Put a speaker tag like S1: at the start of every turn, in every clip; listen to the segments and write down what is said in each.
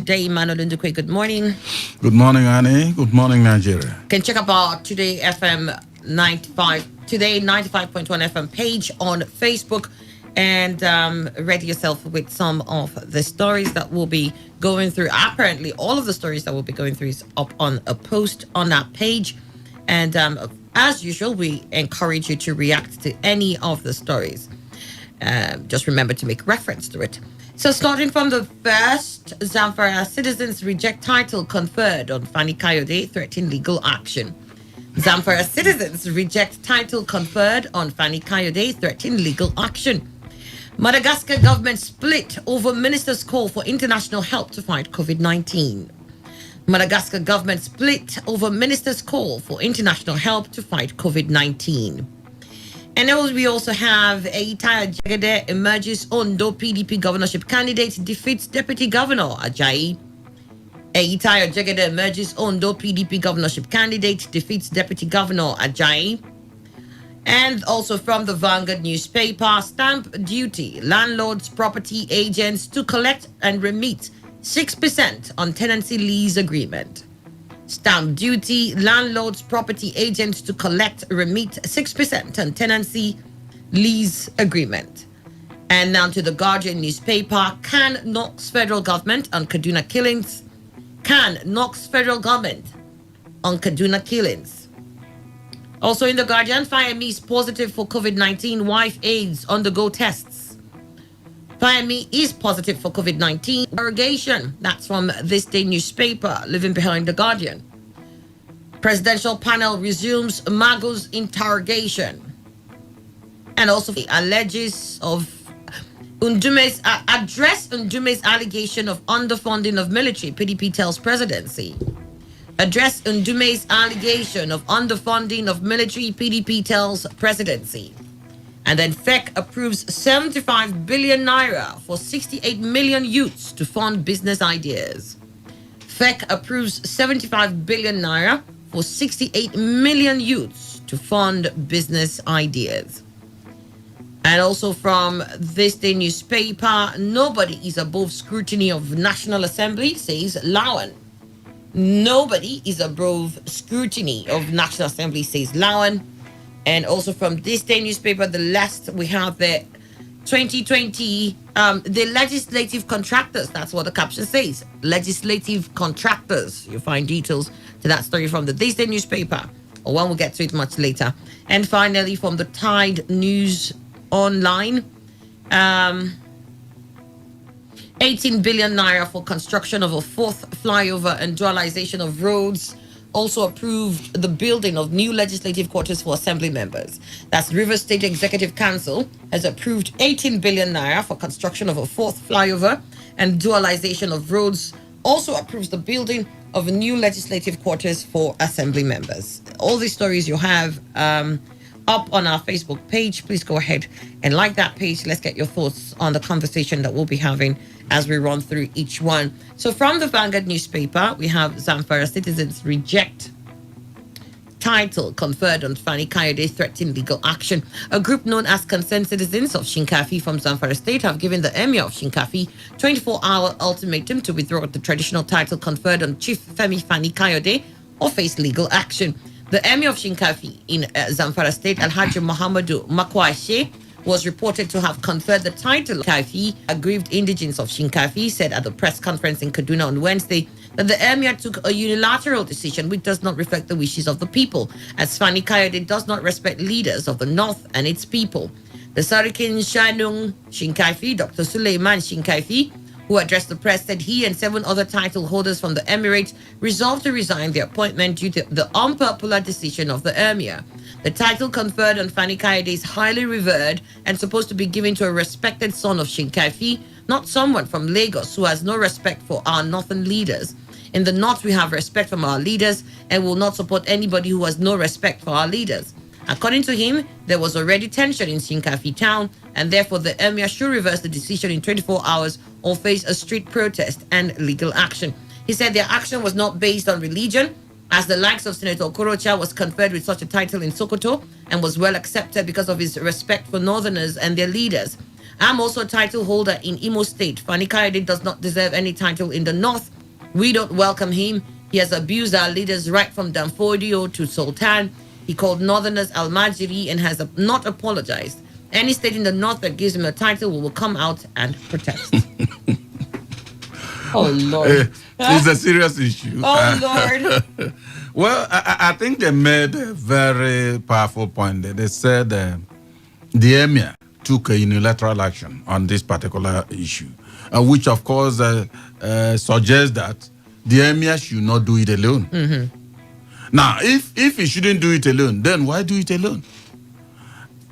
S1: Day, Manuel Ndukwe. Good morning.
S2: Good morning, Annie. Good morning, Nigeria.
S1: You can check out our Today FM 95, Today 95.1 FM page on Facebook and ready yourself with some of the stories that we'll be going through. Apparently, all of the stories that we'll be going through is up on a post on that page. And as usual, we encourage you to react to any of the stories. Just remember to make reference to it. So starting from the first, Zamfara citizens reject title conferred on Fani Kayode, threatening legal action. Zamfara citizens reject title conferred on Fani Kayode, threatening legal action. Madagascar government split over minister's call for international help to fight COVID-19. Madagascar government split over minister's call for international help to fight COVID-19. And we also have Eitaya Jegede emerges Ondo PDP governorship candidate defeats Deputy Governor Ajayi. Eitaya Jegede emerges Ondo PDP governorship candidate defeats Deputy Governor Ajayi. And also from the Vanguard newspaper, stamp duty, landlords, property agents to collect and remit 6% on tenancy lease agreement. Stamp duty, landlords, property agents to collect, remit 6% on tenancy lease agreement. And now to the Guardian newspaper, can knocks federal government on Kaduna killings. Can knocks federal government on Kaduna killings. Also in the Guardian, Fayemi is positive for COVID-19, wife aides undergo tests. Fayemi is positive for COVID-19. Interrogation. That's from this day newspaper, living behind the Guardian. Presidential panel resumes Mago's interrogation. And also alleges of Undume's address Undume's allegation of underfunding of military. PDP tells presidency. Address Undume's allegation of underfunding of military. PDP tells presidency. And then FEC approves 75 billion naira for 68 million youths to fund business ideas. FEC approves 75 billion naira for 68 million youths to fund business ideas. And also from this day newspaper, nobody is above scrutiny of National Assembly, says Lawan. Nobody is above scrutiny of National Assembly, says Lawan. And also from this day newspaper, the last we have the 2020, the legislative contractors. That's what the caption says. Legislative contractors. You'll find details to that story from the This Day newspaper. Or one we'll get to it much later. And finally, from the Tide News Online, 18 billion naira for construction of a fourth flyover and dualization of roads. Also approved the building of new legislative quarters for assembly members. That's Rivers State Executive Council has approved 18 billion naira for construction of a fourth flyover and dualization of roads. Also approves the building of new legislative quarters for assembly members. All these stories you have up on our Facebook page. Please go ahead and like that page. Let's get your thoughts on the conversation that we'll be having as we run through each one. So from the Vanguard newspaper, we have Zamfara citizens reject title conferred on Fani Kayode, threatening legal action. A group known as Concerned Citizens of Shinkafi from Zamfara State have given the Emir of Shinkafi 24-hour ultimatum to withdraw the traditional title conferred on Chief Femi Fani Kayode or face legal action. The Emir of Shinkafi in Zamfara State, Alhaji Muhammadu Makwashe, was reported to have conferred the title. Kafi, aggrieved indigents of Shinkafi, said at the press conference in Kaduna on Wednesday that the emir took a unilateral decision which does not reflect the wishes of the people, as Fani Kayode does not respect leaders of the north and its people. The Sarikin Shanung Shinkafi, Dr. Suleiman Shinkafi, who addressed the press, said he and 7 other title holders from the emirate resolved to resign their appointment due to the unpopular decision of the emir. The title conferred on Fani Kayode is highly revered and supposed to be given to a respected son of Shinkafi, not someone from Lagos who has no respect for our northern leaders. In the north, we have respect from our leaders and will not support anybody who has no respect for our leaders. According to him, there was already tension in Shinkafi town, and therefore the emir should reverse the decision in 24 hours or face a street protest and legal action. He said their action was not based on religion, as the likes of Senator Okorocha was conferred with such a title in Sokoto and was well accepted because of his respect for Northerners and their leaders. I'm also a title holder in Imo State. Fani Kayode does not deserve any title in the north. We don't welcome him. He has abused our leaders right from Danfodio to Sultan. He called Northerners Al-Majiri and has not apologized. Any state in the north that gives him a title will come out and protest. Oh, Lord.
S2: It's a serious issue.
S1: Oh, Lord.
S2: Well, I think they made a very powerful point there. They said the emir took a unilateral action on this particular issue, which, of course, suggests that the emir should not do it alone.
S1: Mm-hmm.
S2: Now, if he shouldn't do it alone, then why do it alone?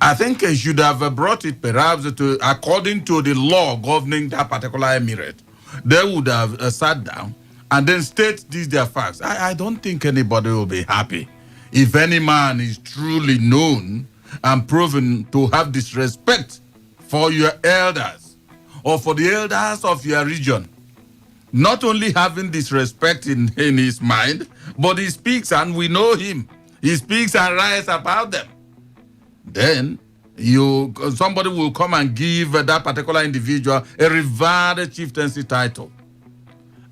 S2: I think he should have brought it perhaps to, according to the law governing that particular emirate. They would have sat down and then state these their facts. I don't think anybody will be happy if any man is truly known and proven to have disrespect for your elders or for the elders of your region. Not only having disrespect in his mind, but he speaks and we know him. He speaks and writes about them. Then somebody will come and give that particular individual a revered chieftaincy title.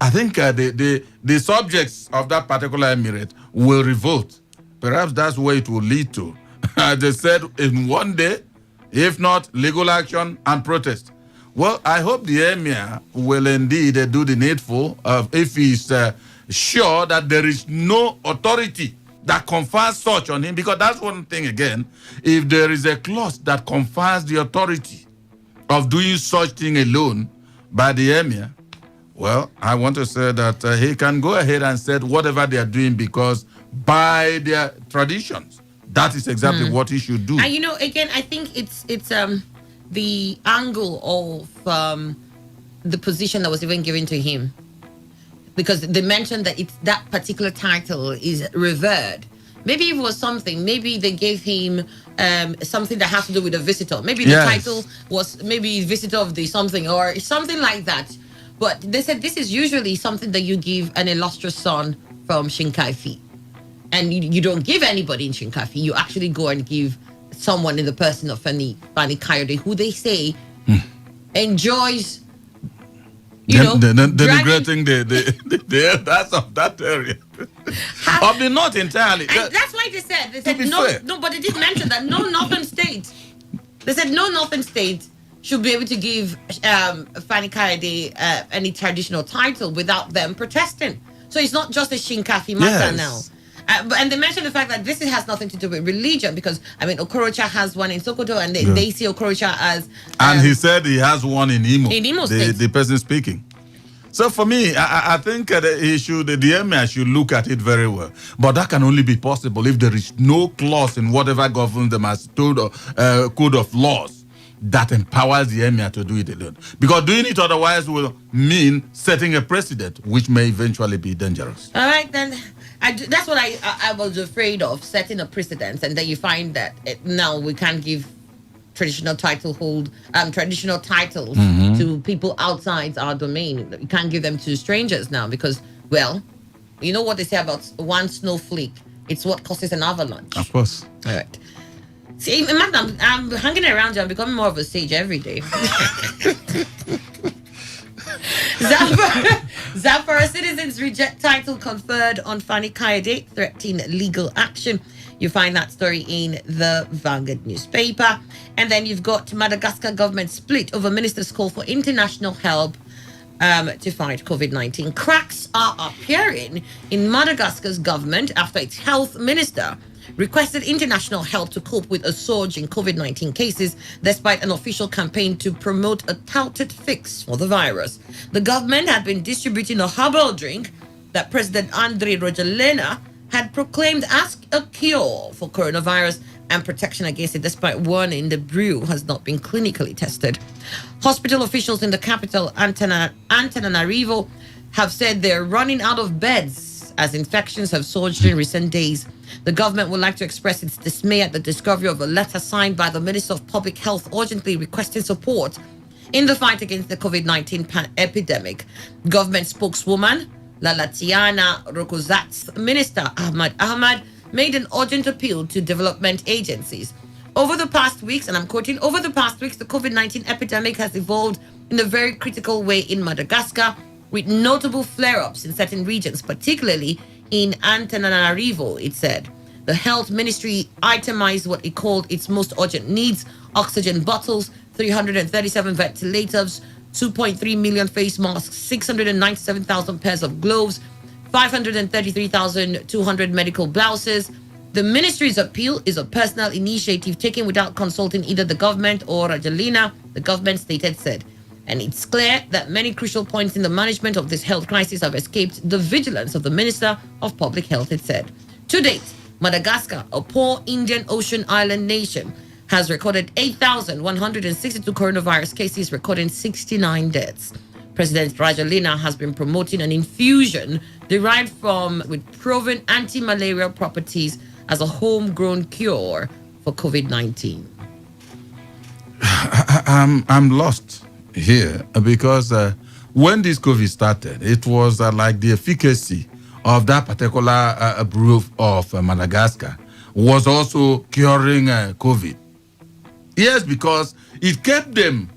S2: I think the subjects of that particular emirate will revolt. Perhaps that's where it will lead to. As they said, in one day, if not legal action and protest. Well, I hope the emir will indeed do the needful if he's sure that there is no authority that confers such on him, because that's one thing again. If there is a clause that confers the authority of doing such thing alone by the emir, well, I want to say that he can go ahead and say whatever they are doing, because by their traditions, that is exactly what he should do.
S1: And again, I think it's the angle of the position that was even given to him, because they mentioned that it's that particular title is revered. Maybe it was something. Maybe they gave him something that has to do with a visitor. Maybe the title was maybe visitor of the something or something like that. But they said this is usually something that you give an illustrious son from Shinkafi. And you don't give anybody in Shinkafi. You actually go and give someone in the person of Fani Kayode, who they say enjoys,
S2: denigrating the elders of that area. Of the north entirely.
S1: And that's why they said no, but they did mention that no northern state. They said no northern state should be able to give Fani Kayode any traditional title without them protesting. So it's not just a Shinkafi matter now. And they mentioned the fact that this has nothing to do with religion, because Okorocha has one in Sokoto, and they see Okorocha as
S2: and he said he has one in Imo.
S1: In Imo State.
S2: The person speaking. So for me, I think the emir should look at it very well. But that can only be possible if there is no clause in whatever governs them as code of laws that empowers the emir to do it alone. Because doing it otherwise will mean setting a precedent, which may eventually be dangerous.
S1: All right, then. That's what I was afraid of, setting a precedent, and then you find that now we can't give traditional titles to people outside our domain. You can't give them to strangers now because, well, you know what they say about one snowflake? It's what causes an avalanche.
S2: Of course.
S1: All right. See, imagine I'm hanging around you. I'm becoming more of a sage every day. Zamfara citizens reject title conferred on Fani Kayode, threatening legal action. You find that story in the Vanguard newspaper. And then you've got Madagascar government split over minister's call for international help to fight COVID-19. Cracks are appearing in Madagascar's government after its health minister requested international help to cope with a surge in COVID-19 cases, despite an official campaign to promote a touted fix for the virus. The government had been distributing a herbal drink that President Andre Rajoelina had proclaimed as a cure for coronavirus and protection against it, despite warning the brew has not been clinically tested. Hospital officials in the capital, Antananarivo, have said they're running out of beds as infections have surged in recent days. The government would like to express its dismay at the discovery of a letter signed by the Minister of Public Health urgently requesting support in the fight against the COVID-19 epidemic. Government spokeswoman Lalatiana Rokozat's Minister Ahmad made an urgent appeal to development agencies. Over the past weeks, and I'm quoting, over the past weeks, the COVID-19 epidemic has evolved in a very critical way in Madagascar, with notable flare-ups in certain regions, particularly in Antananarivo, it said. The health ministry itemized what it called its most urgent needs: oxygen bottles, 337 ventilators, 2.3 million face masks, 697,000 pairs of gloves, 533,200 medical blouses. The ministry's appeal is a personal initiative taken without consulting either the government or Rajalina, the government stated said. And it's clear that many crucial points in the management of this health crisis have escaped the vigilance of the Minister of Public Health, it said. To date, Madagascar, a poor Indian Ocean island nation, has recorded 8,162 coronavirus cases, recording 69 deaths. President Rajalina has been promoting an infusion derived from with proven anti-malarial properties as a homegrown cure for COVID-19.
S2: I'm lost here because when this COVID started, it was like the efficacy of that particular brew of Madagascar was also curing COVID. Yes, because it kept them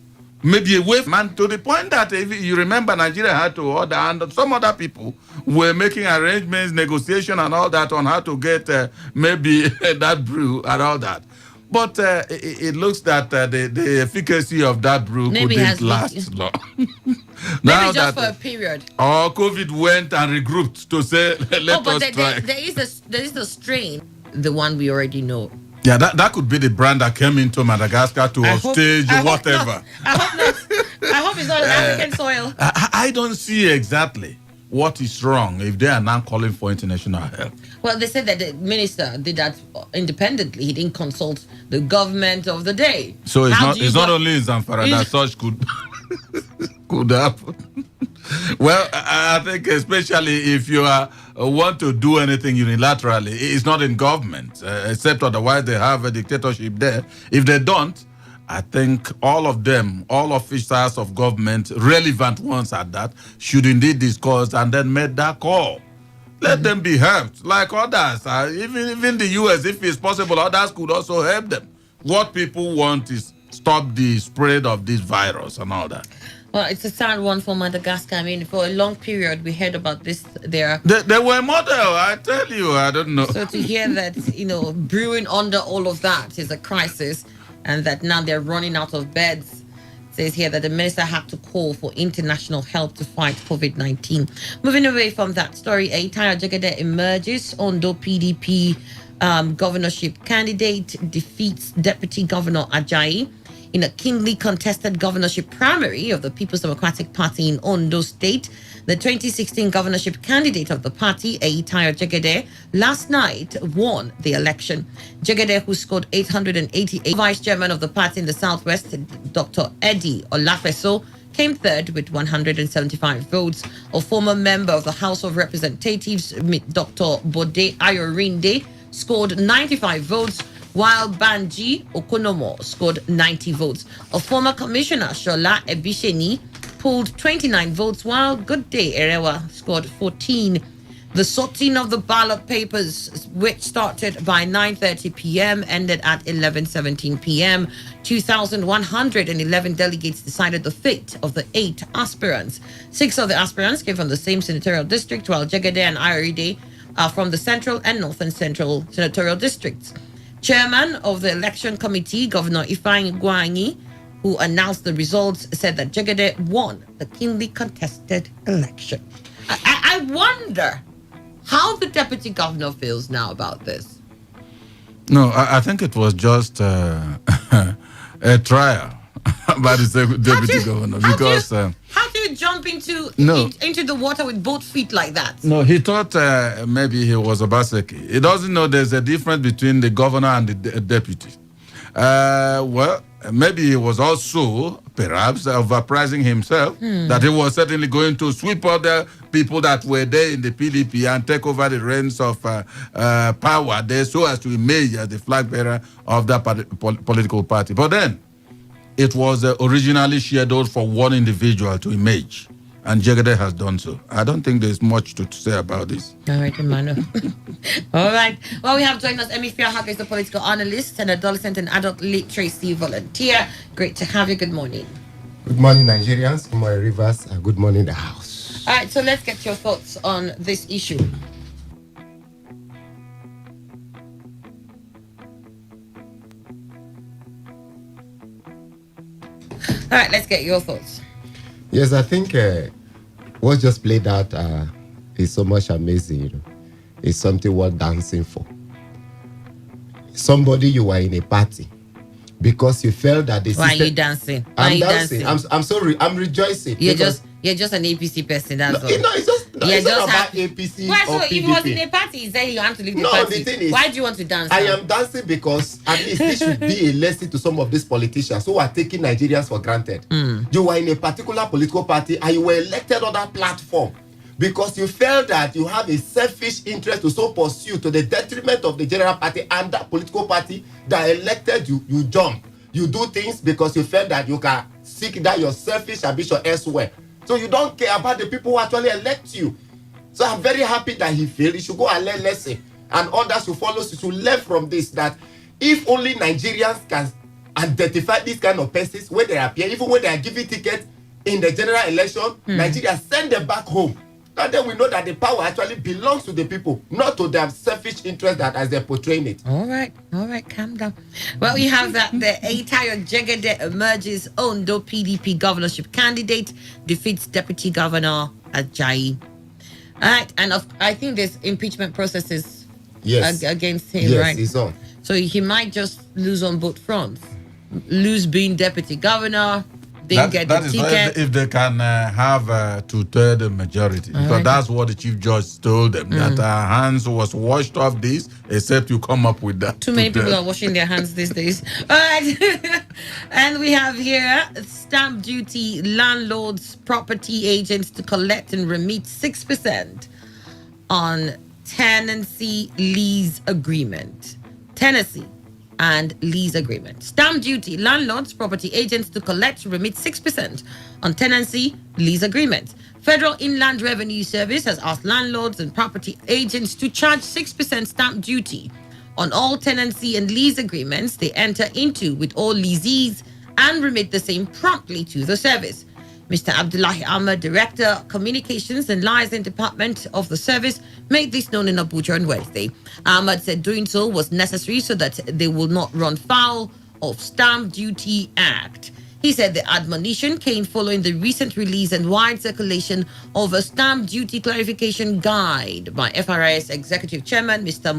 S2: maybe away from, to the point that if you remember, Nigeria had to order, and some other people were making arrangements, negotiation and all that on how to get maybe that brew and all that. But it looks that the efficacy of that brew couldn't last long.
S1: Maybe just for a period.
S2: Or COVID went and regrouped to say, let us try.
S1: There is a strain, the one we already know.
S2: Yeah, that could be the brand that came into Madagascar to upstage whatever.
S1: I hope not. I hope it's not African soil.
S2: I don't see exactly what is wrong if they are now calling for international help.
S1: Well, they said that the minister did that independently. He didn't consult the government of the day.
S2: So it's not only in Zamfara that such could happen. Well, I think especially if you want to do anything unilaterally, it's not in government, except otherwise they have a dictatorship there. If they don't, I think all of them, all officers of government, relevant ones at that, should indeed discuss and then make that call. Let them be helped, like others. Even the U.S., if it's possible, others could also help them. What people want is stop the spread of this virus and all that.
S1: Well, it's a sad one for Madagascar. I mean, for a long period, we heard about this there.
S2: They were model, I tell you, I don't know.
S1: So to hear that, brewing under all of that is a crisis, and that now they're running out of beds. It says here that the minister had to call for international help to fight COVID-19. Moving away from that story, Aitayo Jegede emerges. Ondo PDP governorship candidate defeats Deputy Governor Ajayi in a keenly contested governorship primary of the People's Democratic Party in Ondo State. The 2016 governorship candidate of the party, Aitayo Jegede, last night won the election. Jegede, who scored 888, vice chairman of the party in the Southwest, Dr. Eddie Olafeso, came third with 175 votes. A former member of the House of Representatives, Dr. Bode Ayorinde, scored 95 votes, while Banji Okonomo scored 90 votes. A former commissioner, Shola Ebisheni, pulled 29 votes, while Good Day Erewa scored 14. The sorting of the ballot papers, which started by 9:30 p.m., ended at 11:17 p.m. 2,111 delegates decided the fate of the 8 aspirants. 6 of the aspirants came from the same senatorial district, while Jegede and Ayoride are from the Central and North and Central senatorial districts. Chairman of the election committee, Governor Ifeanyi Gwanyi, who announced the results, said that Jegede won the keenly contested election. I wonder how the deputy governor feels now about this.
S2: No, I think it was just a trial by the deputy governor. Because
S1: how do you jump into the water with both feet like that?
S2: No, he thought maybe he was Obaseki. He doesn't know there's a difference between the governor and the deputy. Well, maybe he was also perhaps overpricing himself that he was certainly going to sweep out the people that were there in the PDP and take over the reins of power there so as to emerge as the flag bearer of that political party. But then it was originally scheduled for one individual to emerge. and Jegede has done so. I don't think there's much to say about this.
S1: All right, Emmanuel. All right. Well, we have joined us Emmy Fiahaka is a political analyst and adolescent and adult literacy volunteer. Great to have you. Good morning.
S3: Good morning, Nigerians. Good morning, Rivers. And good morning, the house.
S1: All right, so let's get your thoughts on this issue. All right, let's get your thoughts.
S3: Yes, I think what just played out is so much amazing. It's something worth dancing for. Somebody, you were in a party because you felt that the
S1: Why
S3: system...
S1: are you dancing?
S3: I'm dancing. I'm sorry. I'm rejoicing.
S1: You're just an APC person. That's all.
S3: It's just not about APC
S1: Why,
S3: or
S1: so
S3: PDP.
S1: if he was in a party, he said you want to leave the party.
S3: The thing is,
S1: why do you want to dance?
S3: I am dancing because at least this should be a lesson to some of these politicians who are taking Nigerians for granted. You were in a particular political party and you were elected on that platform because you felt that you have a selfish interest to so pursue to the detriment of the general party and that political party that elected you. You jump. You do things because you felt that you can seek that your selfish ambition elsewhere. So you don't care about the people who actually elect you. So I'm very happy that he failed. He should go and learn lesson. And others who follow should learn from this, that if only Nigerians can identify these kind of persons when they appear, even when they are giving tickets in the general election, Nigeria send them back home. And then we know that the power actually belongs to the people, not to their selfish interest that as they're portraying it.
S1: All right, calm down. Well, we have that the Aitayo Jegede emerges Ondo PDP governorship candidate, defeats Deputy Governor Ajayi. All right, and I think there's impeachment processes against him, right?
S3: Yes, he's on.
S1: So he might just lose on both fronts. Lose being deputy governor, get the ticket.
S2: If they can have a 2/3 majority, because that's what the chief judge told them, that our hands was washed off this, except you come up with that.
S1: Too many people are washing their hands these days. All right. And we have here stamp duty landlords, property agents to collect and remit 6% on tenancy lease agreement. Tenancy and lease agreement. Stamp duty, landlords, property agents to collect, remit 6% on tenancy lease agreement. Federal Inland Revenue Service has asked landlords and property agents to charge 6% stamp duty on all tenancy and lease agreements they enter into with all leasees and remit the same promptly to the service. Mr. Abdullahi Ahmed, Director, Communications and Liaison Department of the service, made this known in Abuja on Wednesday. Ahmed said doing so was necessary so that they will not run foul of Stamp Duty Act. He said the admonition came following the recent release and wide circulation of a stamp duty clarification guide by FRIS Executive Chairman Mr.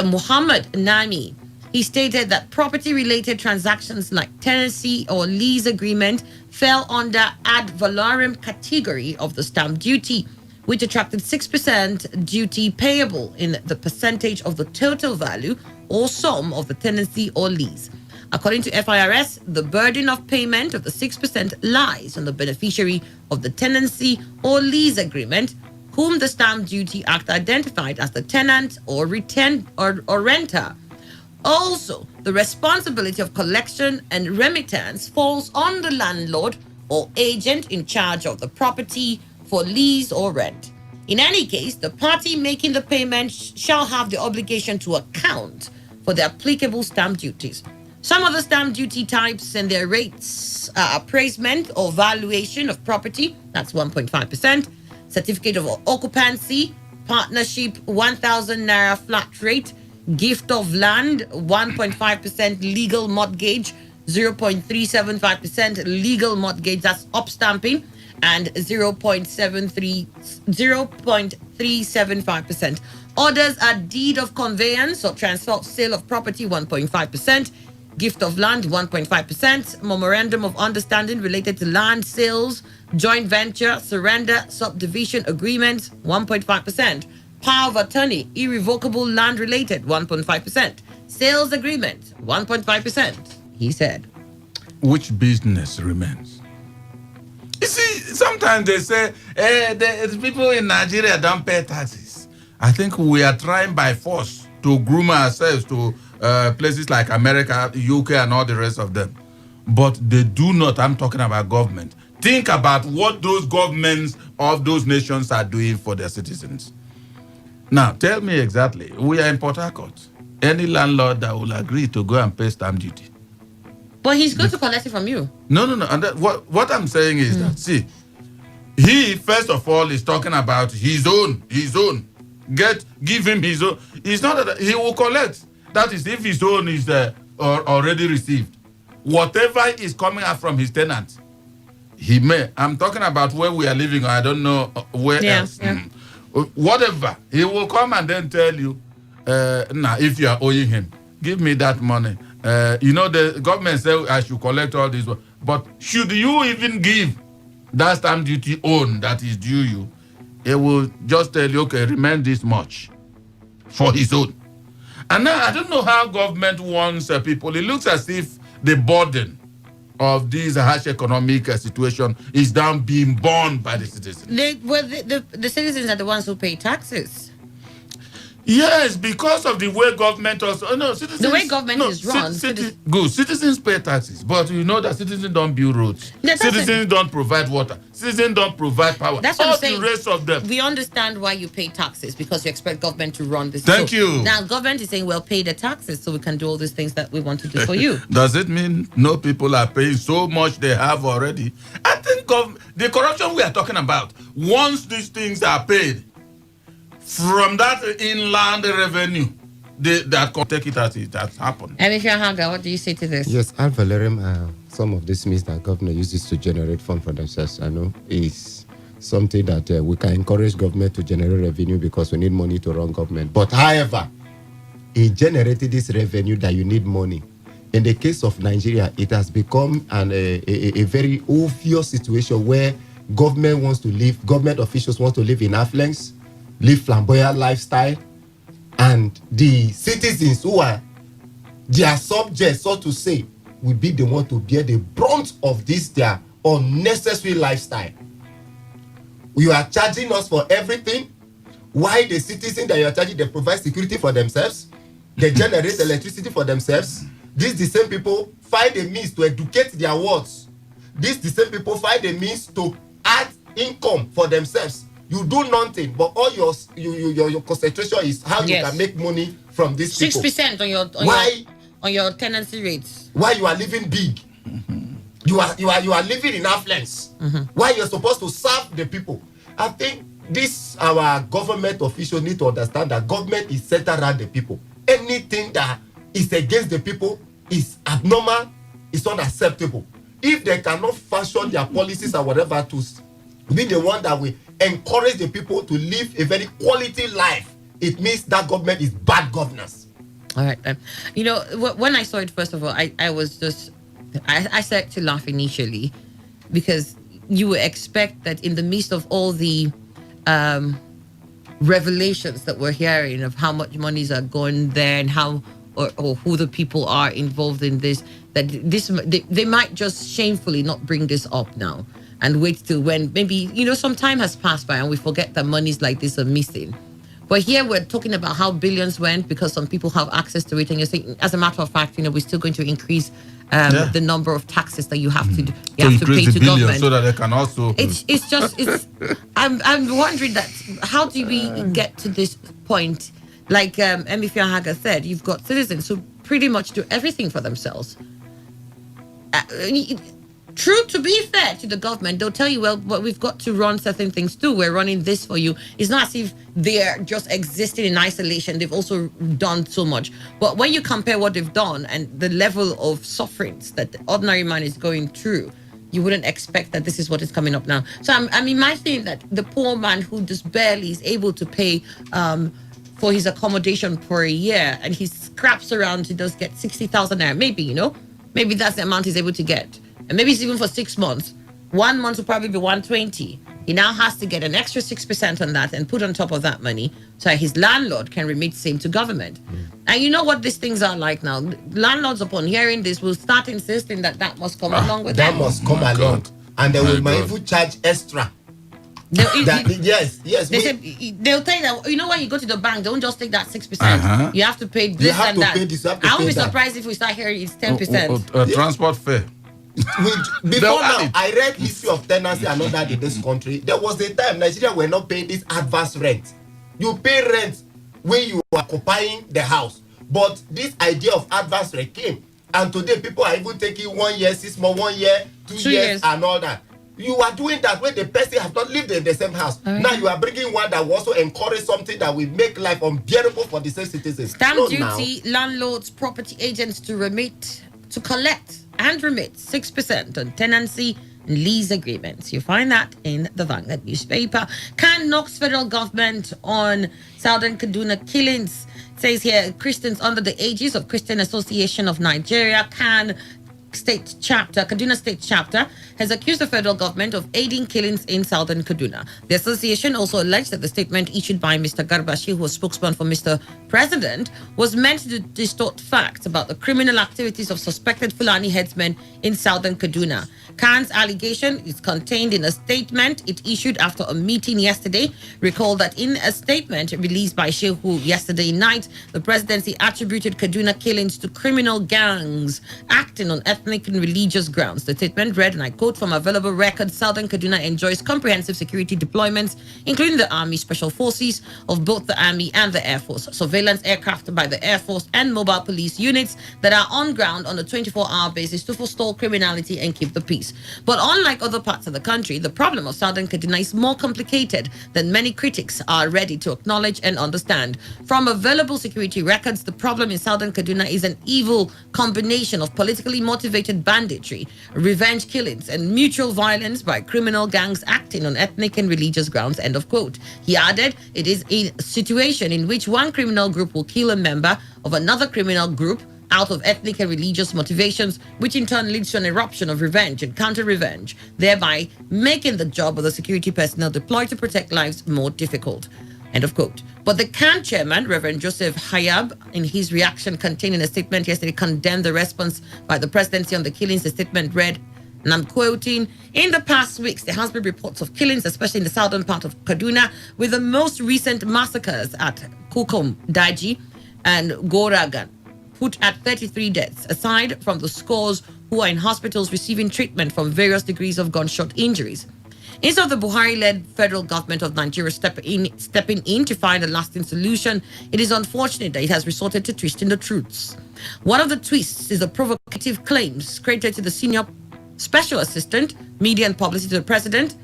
S1: Muhammad Nami. He stated that property-related transactions like tenancy or lease agreement fell under ad valorem category of the stamp duty, which attracted 6% duty payable in the percentage of the total value or sum of the tenancy or lease. According to FIRS, the burden of payment of the 6% lies on the beneficiary of the tenancy or lease agreement, whom the Stamp Duty Act identified as the tenant or renter. Also, the responsibility of collection and remittance falls on the landlord or agent in charge of the property for lease or rent. In any case, the party making the payment shall have the obligation to account for the applicable stamp duties. Some of the stamp duty types and their rates are appraisement or valuation of property, that's 1.5%, certificate of occupancy, partnership, 1,000 naira flat rate, gift of land, 1.5% legal mortgage, 0.375% legal mortgage, that's upstamping, and 0.375%. Others are deed of conveyance or transfer of sale of property, 1.5%, gift of land, 1.5%, memorandum of understanding related to land sales, joint venture, surrender, subdivision agreements, 1.5%. Power of attorney, irrevocable land related, 1.5%. Sales agreement, 1.5%, he said.
S2: Which business remains? You see, sometimes they say, the people in Nigeria don't pay taxes. I think we are trying by force to groom ourselves to places like America, UK, and all the rest of them. But they do not, I'm talking about government, think about what those governments of those nations are doing for their citizens. Now, tell me exactly, we are in Port Harcourt. Any landlord that will agree to go and pay stamp duty?
S1: But he's going to collect it from you.
S2: No. And what I'm saying is that, see, he, first of all, is talking about his own. Give him his own. It's not that he will collect. That is, if his own is already received. Whatever is coming out from his tenant, he may. I'm talking about where we are living. I don't know where else.
S1: Yeah.
S2: Whatever. He will come and then tell you, now, if you are owing him, give me that money. The government said I should collect all this. But should you even give that stamp duty own that is due you, it will just tell you, okay, remain this much for his own. And now I don't know how government wants people. It looks as if the burden of this harsh economic situation is now being borne by the citizens.
S1: The citizens are the ones who pay taxes.
S2: Yes, because of the way government also. No, citizens.
S1: The way government is run.
S2: Good. Citizens pay taxes, but you know that citizens don't build roads. Citizens don't provide water. Citizens don't provide power.
S1: That's what
S2: all
S1: I'm saying.
S2: The rest of them.
S1: We understand why you pay taxes, because you expect government to run this.
S2: Thank you.
S1: Now, government is saying, well, pay the taxes so we can do all these things that we want to do for you.
S2: Does it mean no people are paying so much they have already? I think the corruption we are talking about, once these things are paid, from that inland revenue, that can take it as it has happened.
S1: And if you're Haga, what do you say to this?
S3: Yes, ad valorem, some of this means that government uses to generate funds for themselves, I know, is something that we can encourage government to generate revenue because we need money to run government. But however, it generated this revenue that you need money. In the case of Nigeria, it has become a very obvious situation where government officials want to live in affluence, live flamboyant lifestyle, and the citizens who are their subjects, so to say, will be the one to bear the brunt of this their unnecessary lifestyle. You are charging us for everything. Why the citizens that you are charging, they provide security for themselves, they generate electricity for themselves. These the same people find a means to educate their wards. These the same people find a means to add income for themselves. You do nothing, but all your concentration is how you can make money from these people.
S1: 6% on your tenancy rates.
S3: Why you are living big? You are living in affluence. Why you're supposed to serve the people? I think this our government officials need to understand that government is centered around the people. Anything that is against the people is abnormal, is unacceptable. If they cannot fashion their policies or whatever to be the one that will encourage the people to live a very quality life, it means that government is bad governance.
S1: All right. When I saw it, first of all, I was just, I started to laugh initially, because you would expect that in the midst of all the revelations that we're hearing of how much monies are going there and how or who the people are involved in this, that they might just shamefully not bring this up now and wait till when maybe, some time has passed by and we forget that monies like this are missing. But here we're talking about how billions went because some people have access to it. And you're saying, as a matter of fact, we're still going to increase the number of taxes that you have to pay to government,
S2: so that they can also.
S1: I'm wondering that how do we get to this point? Like Emifia Haga said, you've got citizens who pretty much do everything for themselves. True, to be fair to the government, they'll tell you, well, but we've got to run certain things too. We're running this for you. It's not as if they're just existing in isolation. They've also done so much. But when you compare what they've done and the level of sufferings that the ordinary man is going through, you wouldn't expect that this is what is coming up now. So I'm imagining that the poor man who just barely is able to pay for his accommodation for a year, and he scraps around, he does get 60,000 naira. Maybe that's the amount he's able to get. And maybe it's even for 6 months. 1 month will probably be 120. He now has to get an extra 6% on that and put on top of that money so his landlord can remit same to government. And you know what these things are like now. Landlords, upon hearing this, will start insisting that must come along with
S3: that
S1: them.
S3: Must come along. And they will even charge extra. Yes.
S1: They'll tell you that, when you go to the bank, don't just take that 6%. You have to pay this and that. I won't be surprised if we start hearing it's 10%.
S2: Transport fare.
S3: Before now, I read history of tenancy and all that in this country. There was a time Nigeria were not paying this advance rent. You pay rent when you are occupying the house, but this idea of advance rent came, and today people are even taking 1 year, 6 months, 1 year, 2 years, and all that. You are doing that when the person has not lived in the same house. Right. Now you are bringing one that will also encourage something that will make life unbearable for the same citizens.
S1: Stamp duty, landlords, property agents to collect and remit 6% on tenancy and lease agreements. You find that in the Vanguard newspaper. Can knocks federal government on Southern Kaduna killings. It says here, Christians under the aegis of Christian Association of Nigeria, Kaduna State Chapter, has accused the federal government of aiding killings in southern Kaduna. The association also alleged that the statement issued by Mr. Garbashi, who was spokesman for Mr. President, was meant to distort facts about the criminal activities of suspected Fulani headsmen in southern Kaduna. Khan's allegation is contained in a statement it issued after a meeting yesterday. Recall that in a statement released by Shehu yesterday night, the presidency attributed Kaduna killings to criminal gangs acting on ethnic and religious grounds. The statement read, and I quote from available records, Southern Kaduna enjoys comprehensive security deployments, including the Army Special Forces of both the Army and the Air Force, surveillance aircraft by the Air Force, and mobile police units that are on ground on a 24-hour basis to forestall criminality and keep the peace. But unlike other parts of the country, the problem of Southern Kaduna is more complicated than many critics are ready to acknowledge and understand. From available security records, the problem in Southern Kaduna is an evil combination of politically motivated banditry, revenge killings, and mutual violence by criminal gangs acting on ethnic and religious grounds, end of quote. He added, it is a situation in which one criminal group will kill a member of another criminal group out of ethnic and religious motivations, which in turn leads to an eruption of revenge and counter-revenge, thereby making the job of the security personnel deployed to protect lives more difficult. End of quote. But the CAN chairman, Reverend Joseph Hayab, in his reaction contained in a statement yesterday, condemned the response by the presidency on the killings. The statement read, and I'm quoting, in the past weeks, there has been reports of killings, especially in the southern part of Kaduna, with the most recent massacres at Kukum, Daji, and Goragan, put at 33 deaths, aside from the scores who are in hospitals receiving treatment from various degrees of gunshot injuries. Instead of the Buhari-led federal government of Nigeria stepping in to find a lasting solution, it is unfortunate that it has resorted to twisting the truths. One of the twists is the provocative claims credited to the senior special assistant, media and publicity to the president,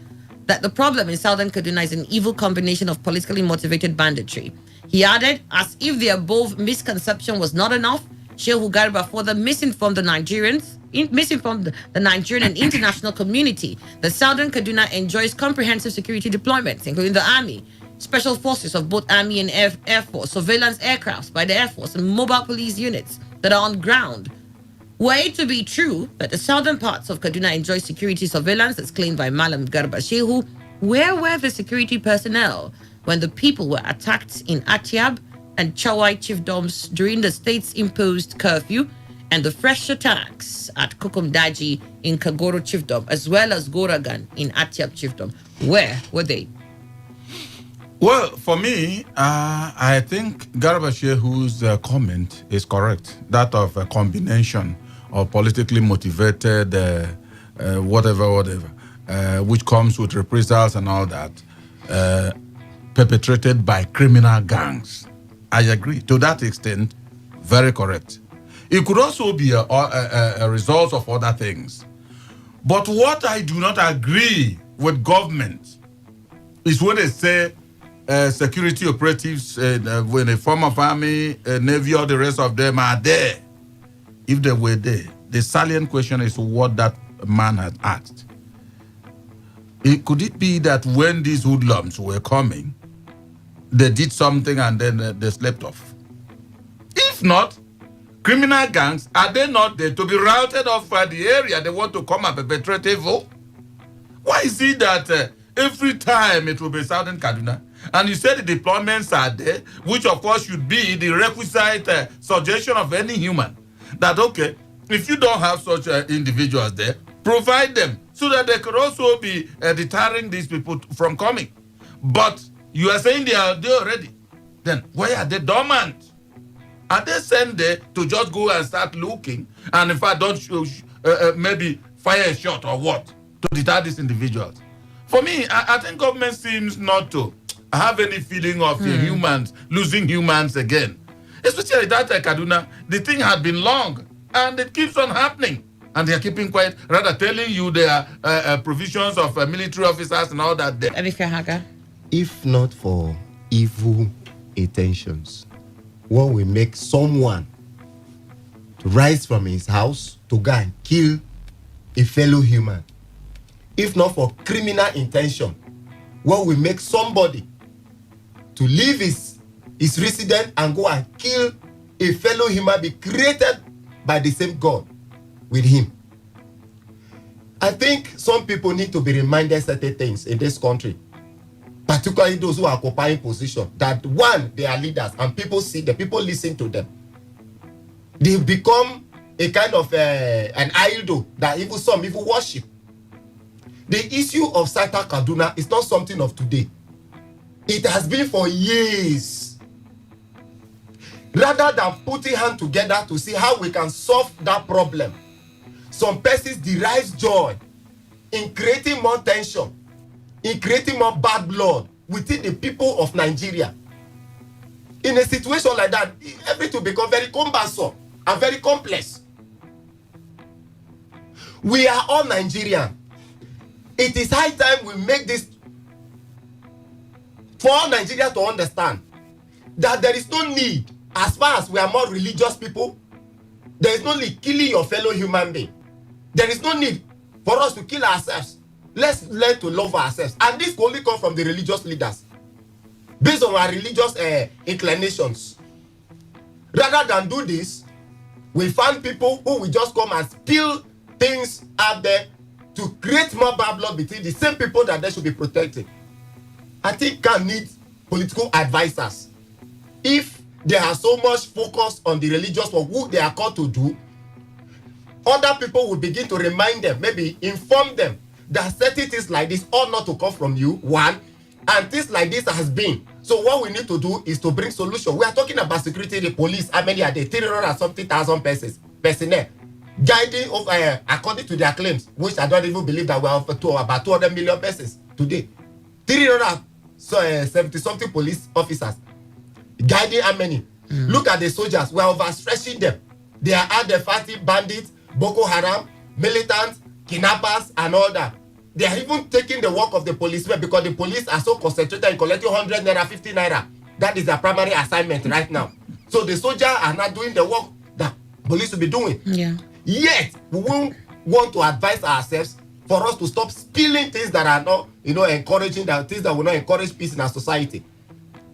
S1: that the problem in southern Kaduna is an evil combination of politically motivated banditry. He added, as if the above misconception was not enough, Shehu Garba further misinformed the Nigerian and international community that southern Kaduna enjoys comprehensive security deployments, including the Army, Special Forces of both Army and Air Force, surveillance aircrafts by the Air Force, and mobile police units that are on ground. Were it to be true that the southern parts of Kaduna enjoy security surveillance as claimed by Malam Garba Shehu, where were the security personnel when the people were attacked in Atiab and Chawai chiefdoms during the state's imposed curfew, and the fresh attacks at Kukum Daji in Kagoro chiefdom, as well as Goragan in Atiab chiefdom? Where were they?
S2: Well, for me, I think Garba Shehu's comment is correct. That of a combination of politically motivated whatever, which comes with reprisals and all that, perpetrated by criminal gangs. I agree. To that extent, very correct. It could also be a result of other things. But what I do not agree with government is when they say security operatives, when a form of army, navy, or the rest of them are there. If they were there, the salient question is what that man has asked. Could it be that when these hoodlums were coming, they did something and then they slept off? If not, criminal gangs, are they not there to be routed off the area they want to come and perpetrate evil? Why is it that every time it will be Southern Kaduna, and you said the deployments are there, which of course should be the requisite suggestion of any human, that okay, if you don't have such individuals there, provide them so that they could also be deterring these people from coming. But you are saying they are there already. Then why are they dormant? Are they sent there to just go and start looking? And if I don't maybe fire a shot or what to deter these individuals. For me, I think government seems not to have any feeling of humans losing humans again. Especially that Kaduna, the thing had been long and it keeps on happening. And they are keeping quiet, rather telling you there are provisions of military officers and all that there.
S3: If not for evil intentions, what will make someone to rise from his house to go and kill a fellow human? If not for criminal intention, what will make somebody to leave his residence and go and kill a fellow human being created by the same God with him? I think some people need to be reminded certain things in this country, particularly those who are occupying position, that one, they are leaders and people see them, people listen to them. They've become a kind of an idol that even some even worship. The issue of Sata Kaduna is not something of today. It has been for years. Rather than putting hands together to see how we can solve that problem, some persons derive joy in creating more tension, in creating more bad blood within the people of Nigeria. In a situation like that, everything will become very cumbersome and very complex. We are all Nigerian. It is high time we make this for Nigeria to understand that there is no need, as far as we are more religious people, there is no need killing your fellow human being. There is no need for us to kill ourselves. Let's learn to love ourselves. And this only comes from the religious leaders, based on our religious inclinations. Rather than do this, we find people who will just come and spill things out there to create more bad blood between the same people that they should be protecting. I think can need political advisors. If they are so much focused on the religious for who they are called to do, other people will begin to remind them, maybe inform them that certain things like this ought not to come from you, one, and things like this has been. So what we need to do is to bring solution. We are talking about security, the police, how many are there? 300 and something thousand personnel guiding over, according to their claims, which I don't even believe that we are about 200 million persons today. 370 something police officers guiding how many? Look at the soldiers. We are overstretching them. They are out there fighting bandits, Boko Haram, militants, kidnappers, and all that. They are even taking the work of the policemen because the police are so concentrated in collecting 100 naira, 50 naira. That is their primary assignment right now. So the soldiers are not doing the work that police will be doing.
S1: Yeah.
S3: Yet, we won't want to advise ourselves for us to stop spilling things that are not, encouraging, that things that will not encourage peace in our society.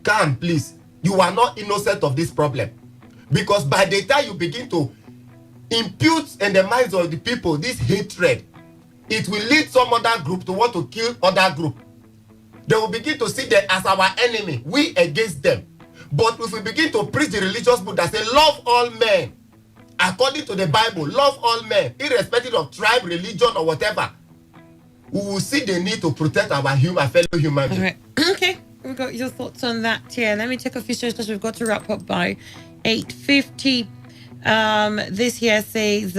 S3: Come, please. You are not innocent of this problem. Because by the time you begin to impute in the minds of the people this hatred, it will lead some other group to want to kill other group. They will begin to see them as our enemy, we against them. But if we begin to preach the religious book that says love all men, according to the Bible, love all men, irrespective of tribe, religion, or whatever, we will see the need to protect our fellow human beings.
S1: All right. Okay. We got your thoughts on that here. Let me take a few shares because we've got to wrap up by 8:50. This here says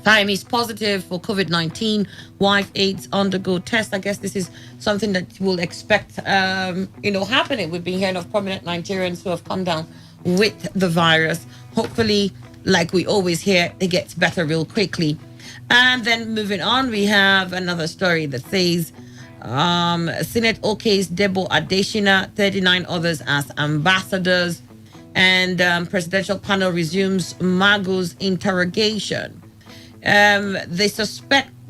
S1: time is positive for COVID-19. Wife aides undergo test. I guess this is something that we'll expect happening. We've been hearing of prominent Nigerians who have come down with the virus. Hopefully, like we always hear, it gets better real quickly. And then moving on, we have another story that says Senate okays Debo Adeshina, 39 others as ambassadors, and presidential panel resumes Mago's interrogation. The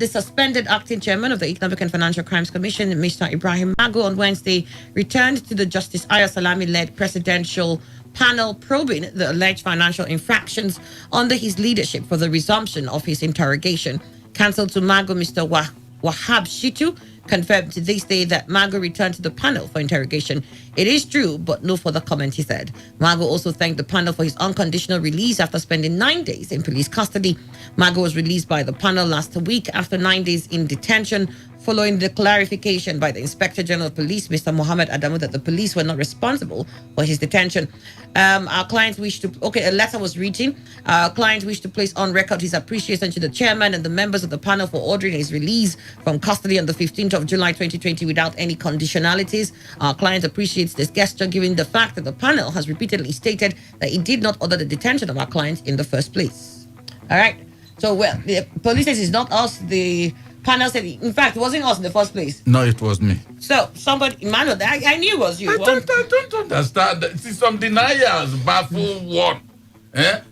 S1: suspended acting chairman of the Economic and Financial Crimes Commission, Mr. Ibrahim Mago, on Wednesday returned to the Justice Ayo Salami-led presidential panel probing the alleged financial infractions under his leadership for the resumption of his interrogation. Counsel to Mago, Mr. Wahab Shitu, confirmed this day that Mago returned to the panel for interrogation. It is true, but no further comment, he said. Mago also thanked the panel for his unconditional release after spending 9 days in police custody. Mago was released by the panel last week after 9 days in detention following the clarification by the Inspector General of Police, Mr. Mohammed Adamu, that the police were not responsible for his detention. Our client wished to, a letter was reaching. Our client wished to place on record his appreciation to the chairman and the members of the panel for ordering his release from custody on the 15th of July 2020 without any conditionalities. Our client appreciates this gesture given the fact that the panel has repeatedly stated that it did not order the detention of our client in the first place. All right. So, well, the police says it's not us. The panel said, in fact, it wasn't us in the first place.
S2: No, it was me.
S1: So, somebody, Emmanuel, I knew it was you.
S2: I don't understand. See, some deniers baffle one.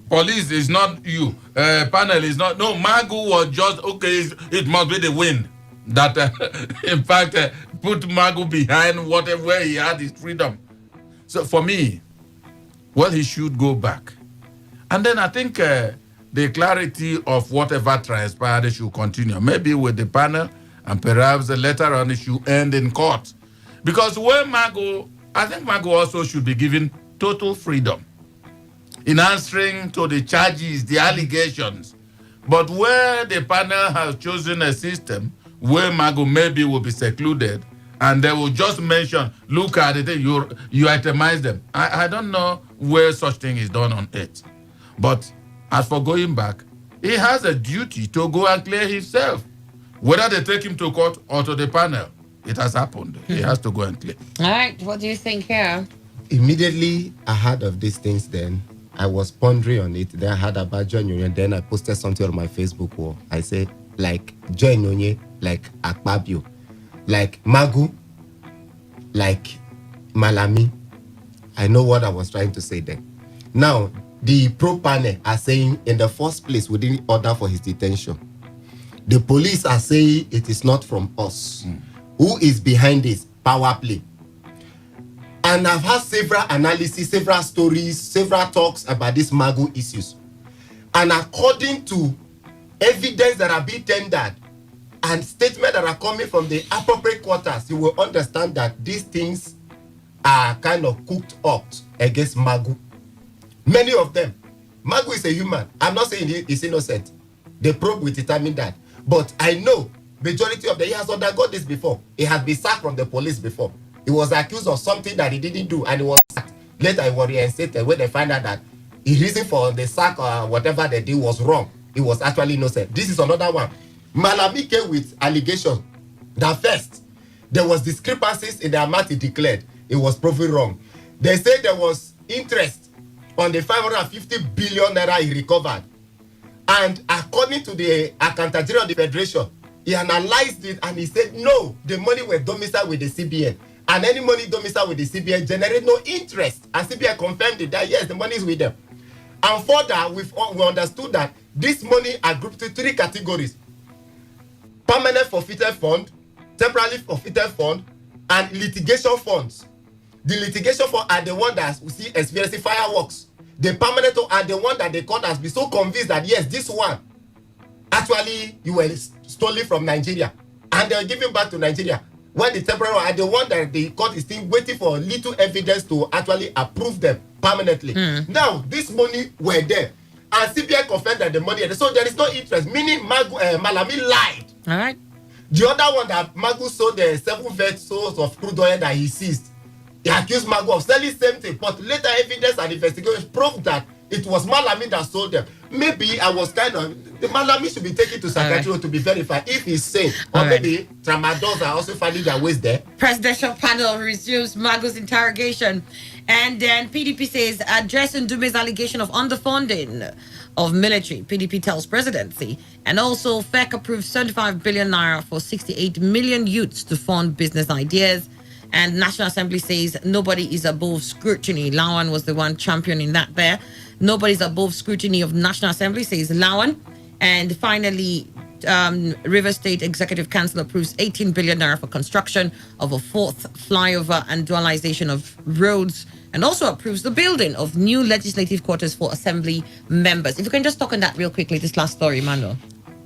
S2: Police is not you. Panel is not. No, Magu was just, it must be the wind that, in fact, put Magu behind whatever he had his freedom. So, for me, well, he should go back. And then I think the clarity of whatever transpired should continue. Maybe with the panel, and perhaps later on it should end in court. Because where Magu, I think Magu also should be given total freedom in answering to the charges, the allegations. But where the panel has chosen a system where Magu maybe will be secluded, and they will just mention, look at it, you itemize them. I don't know where such thing is done on it. But as for going back, he has a duty to go and clear himself. Whether they take him to court or to the panel, it has happened. He has to go and clear.
S1: All right, what do you think here?
S3: Immediately ahead of these things then, I was pondering on it. Then I had about John Nonye. Then I posted something on my Facebook wall. I said, like John Nonye, like Akpabio, like Magu, like Malami. I know what I was trying to say then. Now, the pro-panel are saying in the first place we didn't order for his detention. The police are saying it is not from us. Who is behind this? Power play. And I've had several analyses, several stories, several talks about these Magu issues. And according to evidence that are being tendered and statements that are coming from the appropriate quarters, you will understand that these things are kind of cooked up against Magu. Many of them. Magu is a human. I'm not saying he's innocent. The probe will determine that. But I know majority of them, he has undergone this before. He has been sacked from the police before. He was accused of something that he didn't do and he was sacked. Later he was reinstated when they find out that the reason for the sack or whatever they did was wrong. He was actually innocent. This is another one. Malami came with allegations that first, there was discrepancies in the amount he declared. It was proven wrong. They said there was interest on the 550 billion naira he recovered. And according to the Accountant General of the Federation, he analyzed it and he said, no, the money was domiciled with the CBN. And any money domiciled with the CBN generate no interest. And CBN confirmed it that, yes, the money is with them. And further, we understood that this money are grouped into three categories. Permanent forfeited fund, temporarily forfeited fund, and litigation funds. The litigation fund are the one that we see experiencing fireworks. The permanent are the one that the court has been so convinced that yes, this one actually you were stolen from Nigeria and they'll give it back to Nigeria. When the temporary are the one that the court is still waiting for little evidence to actually approve them permanently. Now, this money were there and CBI confirmed that the money, so there is no interest, meaning Malami lied.
S1: All right.
S3: The other one that Magu sold the 7 vessels of crude oil that he seized. He accused Magu of selling same thing, but later evidence and investigation proved that it was Malami that sold them. Maybe I was the Malami should be taken to psychiatry to be verified if he's sane. Or maybe tramadol are also finding their ways there.
S1: Presidential panel resumes Magu's interrogation. And then PDP says, addressing Dume's allegation of underfunding of military, PDP tells presidency. And also, FEC approves 75 billion naira for 68 million youths to fund business ideas. And National Assembly says nobody is above scrutiny. Lawan was the one championing that there. Nobody's above scrutiny of National Assembly, says Lawan. And finally, River State Executive Council approves 18 billion naira for construction of a 4th flyover and dualization of roads, and also approves the building of new legislative quarters for assembly members. If you can just talk on that real quickly, this last story, Mano.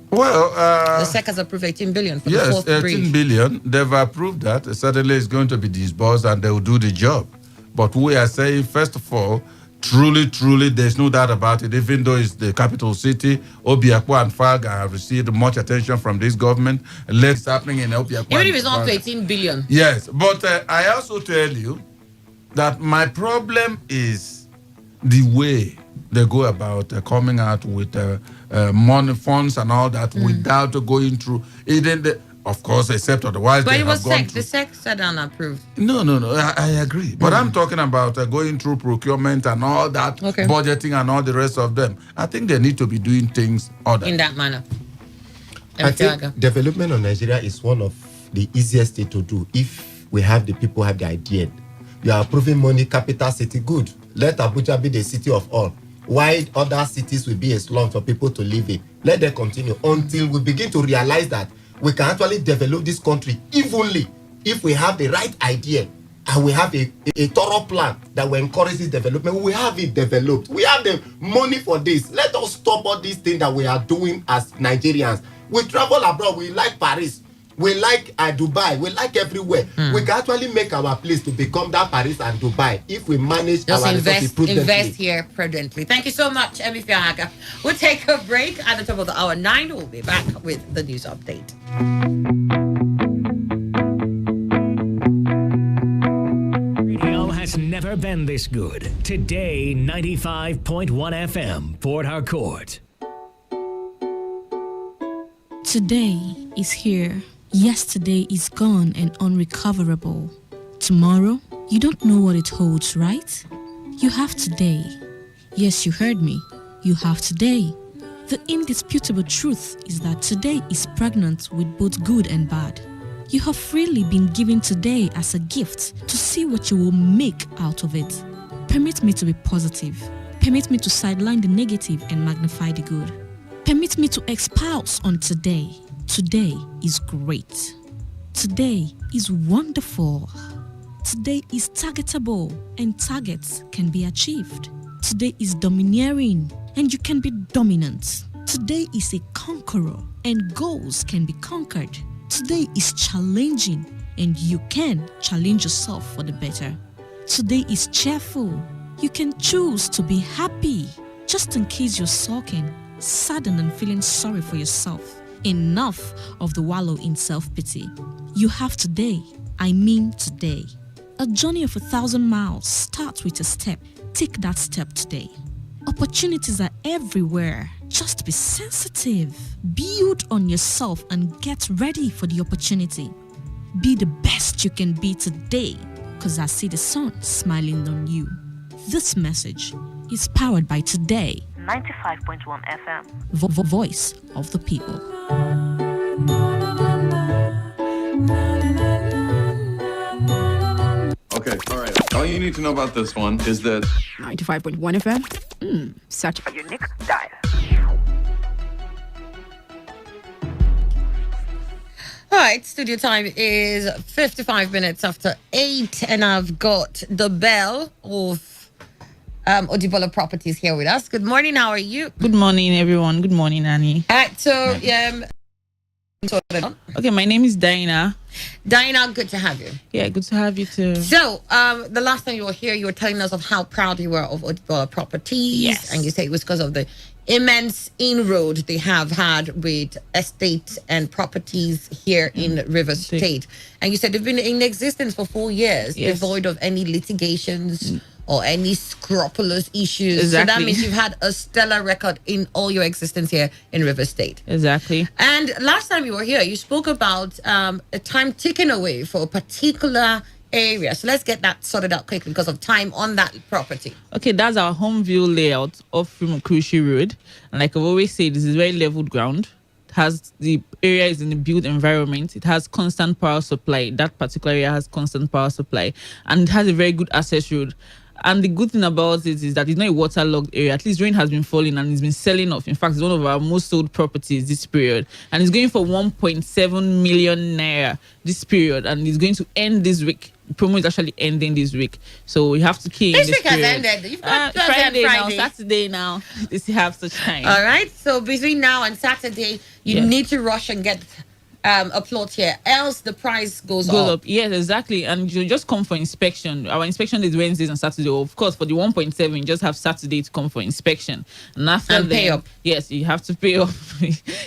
S2: Well,
S1: the SEC has approved 18 billion for the 4th bridge. 18
S2: billion. They've approved that. Certainly it's going to be disbursed and they will do the job. But we are saying, first of all, Truly, there's no doubt about it. Even though it's the capital city, Obiakpo and Fag have received much attention from this government. Let's happening in Obiakpo.
S1: Even if it's not 18 billion.
S2: Yes, but I also tell you that my problem is the way they go about coming out with money funds and all that without going through. Of course, except otherwise.
S1: But
S2: they
S1: it was
S2: have gone
S1: SEC. The SEC said unapproved.
S2: No. I agree. But I'm talking about going through procurement and all that, budgeting and all the rest of them. I think they need to be doing things
S1: in that manner.
S3: I think development of Nigeria is one of the easiest thing to do if we have the people have the idea. You are approving money, capital city, good. Let Abuja be the city of all. Why other cities will be a slum for people to live in? Let them continue until we begin to realize that we can actually develop this country evenly if we have the right idea and we have a thorough plan that will encourage this development. We have it developed. We have the money for this. Let us stop all these things that we are doing as Nigerians. We travel abroad. We like Paris. We like Dubai. We like everywhere. We can actually make our place to become that Paris and Dubai if we manage
S1: just
S3: our resources prudently.
S1: Invest here prudently. Thank you so much, Emi Fiaga. We'll take a break at the top of the hour 9. We'll be back with the news update.
S4: Radio has never been this good. Today, 95.1 FM, Port Harcourt.
S5: Today is here. Yesterday is gone and unrecoverable. Tomorrow, you don't know what it holds, right? You have today. Yes, you heard me. You have today. The indisputable truth is that today is pregnant with both good and bad. You have freely been given today as a gift to see what you will make out of it. Permit me to be positive. Permit me to sideline the negative and magnify the good. Permit me to espouse on today. Today is great. Today is wonderful. Today is targetable and targets can be achieved. Today is domineering and you can be dominant. Today is a conqueror and goals can be conquered. Today is challenging and you can challenge yourself for the better. Today is cheerful. You can choose to be happy. Just in case you're sulking, saddened and feeling sorry for yourself. Enough of the wallow in self-pity. You have today. I mean today. A journey of 1,000 miles starts with a step. Take that step today. Opportunities are everywhere. Just be sensitive. Build on yourself and get ready for the opportunity. Be the best you can be today, because I see the sun smiling on you. This message is powered by Today
S6: 95.1 FM.
S5: Voice of the people.
S7: Okay, all right. All you need to know about this one is that
S8: 95.1 FM. Such a
S6: Unique dial.
S1: All right, studio time is 55 minutes after 8, and I've got the bell of Odibola Properties here with us. Good morning. How are you?
S9: Good morning, everyone. Good morning, Annie.
S1: All right. So,
S9: okay, my name is Diana.
S1: Diana, good to have you.
S9: Yeah, good to have you too.
S1: So, the last time you were here, you were telling us of how proud you were of Odibola Properties.
S9: Yes.
S1: And you said it was because of the immense inroad they have had with estates and properties here in Rivers State. And you said they've been in existence for 4 years, devoid of any litigations or any scrupulous issues.
S9: Exactly.
S1: So that means you've had a stellar record in all your existence here in Rivers State.
S9: Exactly.
S1: And last time you were here, you spoke about a time ticking away for a particular area. So let's get that sorted out quickly because of time on that property.
S9: Okay, that's our home view layout of Rumukushi Road. And like I've always said, this is very leveled ground. The area is in a built environment. It has constant power supply. That particular area has constant power supply. And it has a very good access road. And the good thing about it is that it's not a waterlogged area. At least rain has been falling and it's been selling off. In fact, it's one of our most sold properties this period. And it's going for 1.7 million naira this period. And it's going to end this week. The promo is actually ending this week. So we have to key in this
S1: week
S9: period.
S1: has ended. You've got
S9: Friday now, Saturday now. This you have such time.
S1: All right. So between now and Saturday, you need to rush and get a plot here, else the price goes
S9: Goes
S1: up.
S9: up. Yes, exactly. And you just come for inspection. Our inspection is Wednesdays and Saturday. Of course, for the 1.7, you just have Saturday to come for inspection. And after
S1: And pay
S9: then,
S1: up.
S9: yes, you have to pay up.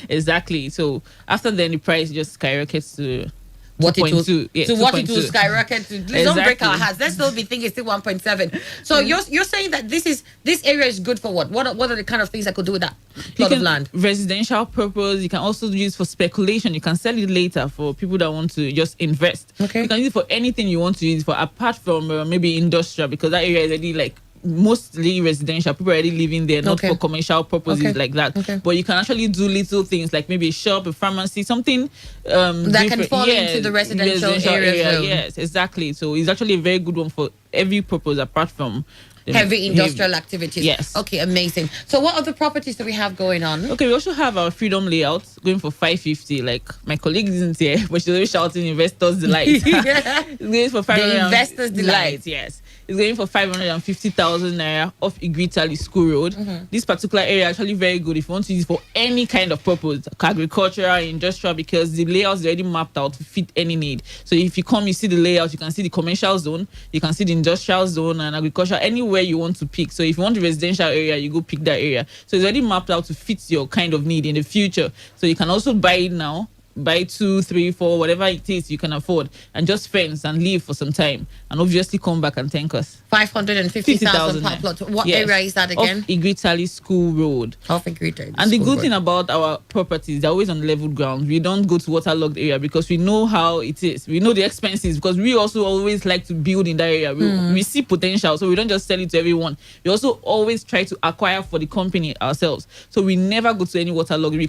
S9: Exactly. So after then, the price just skyrockets to
S1: What it will,
S9: 2.2. Yeah,
S1: so what it will
S9: 2.2.
S1: skyrocket to. Please don't break our
S9: Exactly.
S1: hearts. Let's still be thinking it's still 1.7. So you're saying that this area is good for what? What are the kind of things I could do with that plot of land?
S9: Residential purpose. You can also use for speculation. You can sell it later for people that want to just invest.
S1: Okay.
S9: You can use it for anything you want to use it for, apart from maybe industrial, because that area is already like mostly residential. People are already living there, not
S1: Okay.
S9: for commercial purposes
S1: Okay.
S9: like that.
S1: Okay.
S9: But you can actually do little things like maybe a shop, a pharmacy, something
S1: That can
S9: different.
S1: fall into the residential area zone.
S9: Yes, exactly. So it's actually a very good one for every purpose apart from the
S1: Heavy industrial activities.
S9: Yes.
S1: Okay, amazing. So what other properties do we have going on?
S9: Okay, we also have our freedom layout going for 550. Like my colleague isn't here, but she's always shouting investors delight. It's going for 500.
S1: The investors delight.
S9: Yes. It's going for 550,000 naira off Igritali School Road. This particular area actually very good if you want to use it for any kind of purpose, agricultural, industrial, because the layout is already mapped out to fit any need. So if you come, you see the layout, you can see the commercial zone, you can see the industrial zone and agriculture, anywhere you want to pick. So if you want the residential area, you go pick that area. So it's already mapped out to fit your kind of need in the future. So you can also buy it now. Buy 2, 3, 4, whatever it is you can afford, and just fence and leave for some time, and obviously come back and thank us.
S1: 550,000 per plot. What
S9: Yes.
S1: area is that again?
S9: Off Igritali School Road.
S1: Off Igritali.
S9: And the good thing about our properties, they're always on level ground. We don't go to waterlogged area because we know how it is. We know the expenses because we also always like to build in that area. We see potential, so we don't just sell it to everyone. We also always try to acquire for the company ourselves. So we never go to any waterlogged. We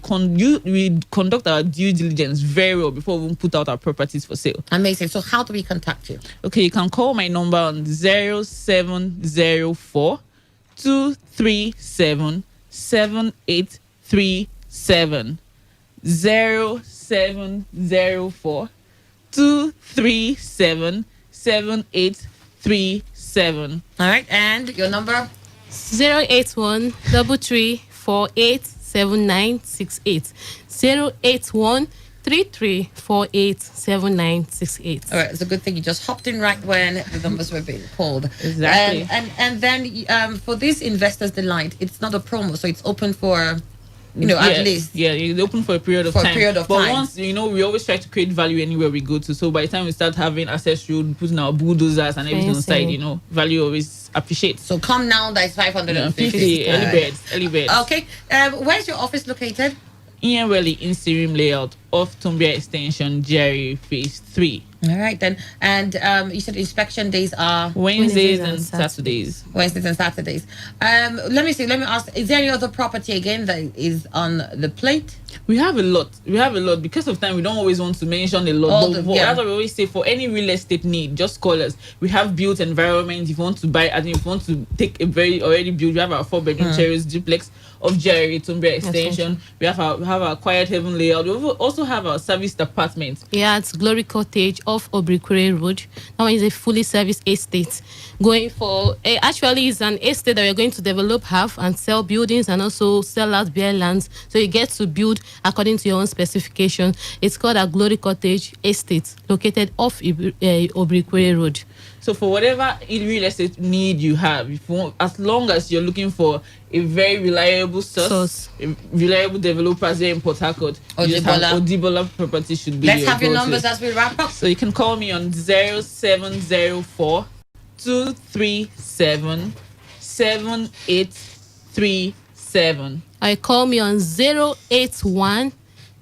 S9: conduct our due diligence very well before we even put out our properties for sale.
S1: Amazing. So how do we contact you?
S9: Okay, you can call my number on 0704 237 7837. 0704 237 7837.
S1: All right. And your number?
S10: 081 33487968. 081 33487968.
S1: All right. It's a good thing you just hopped in right when the numbers were being called.
S9: Exactly.
S1: And then for this Investors Delight, it's not a promo, so it's open for,
S9: Yeah,
S1: at least.
S9: Yeah, it's open for a period of
S1: For a
S9: time.
S1: period of
S9: but
S1: time.
S9: once, we always try to create value anywhere we go to. So by the time we start having access road, putting our bulldozers and everything on
S10: Fancy.
S9: side, value always appreciates.
S1: So come now, that's 550.
S9: 50, early birds.
S1: Okay. Where's your office located?
S9: Ian Welly Instagram layout of Tumbia Extension, Jerry Phase 3.
S1: All right then. And you said inspection days are
S9: Wednesdays and Saturdays.
S1: Wednesdays and Saturdays. Let me ask, is there any other property again that is on the plate?
S9: We have a lot. Because of time, we don't always want to mention a lot. That's what we always say, for any real estate need, just call us. We have built environment. If you want to buy, if you want to take a very already built, we have our 4-bedroom terrace duplex of Jerry Tumbia Extension. We have our Quiet Heaven layout. We also have our serviced apartment.
S10: Yeah, it's Glory Cottage off Obrikure Road. That one is a fully serviced estate. Going for actually it's an estate that we're going to develop, have and sell buildings and also sell out bare lands. So you get to build according to your own specification. It's called a Glory Cottage Estate, located off Obrikure Road.
S9: So for whatever real estate need you have, as long as you're looking for a very reliable source, a reliable developers here in Port Harcourt, Odibola Property should be.
S1: Let's have your numbers as we wrap up.
S9: So you can call me on 0704 237 7837.
S10: I call me on 081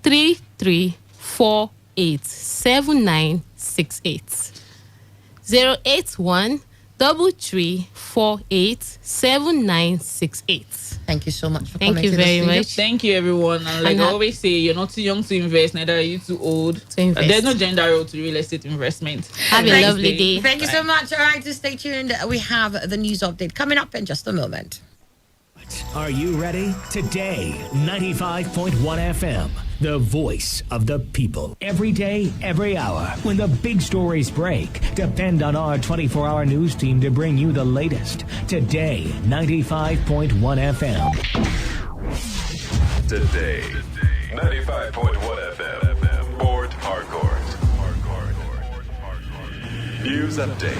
S10: 3348 7968. 081 3348 7968.
S1: Thank you so much for
S10: Thank
S1: coming
S10: you
S1: to the
S10: very
S1: studio.
S10: much.
S9: Thank you, everyone. And like I always say, you're not too young to invest, neither are you too old.
S10: To invest.
S9: There's no gender role to real estate investment.
S10: Have a lovely day.
S1: Thank you so much. All right, just stay tuned. We have the news update coming up in just a moment.
S4: Are you ready? Today, 95.1 FM, the voice of the people. Every day, every hour, when the big stories break, depend on our 24-hour news team to bring you the latest. Today, 95.1 FM.
S11: Today, 95.1 FM. More News Update.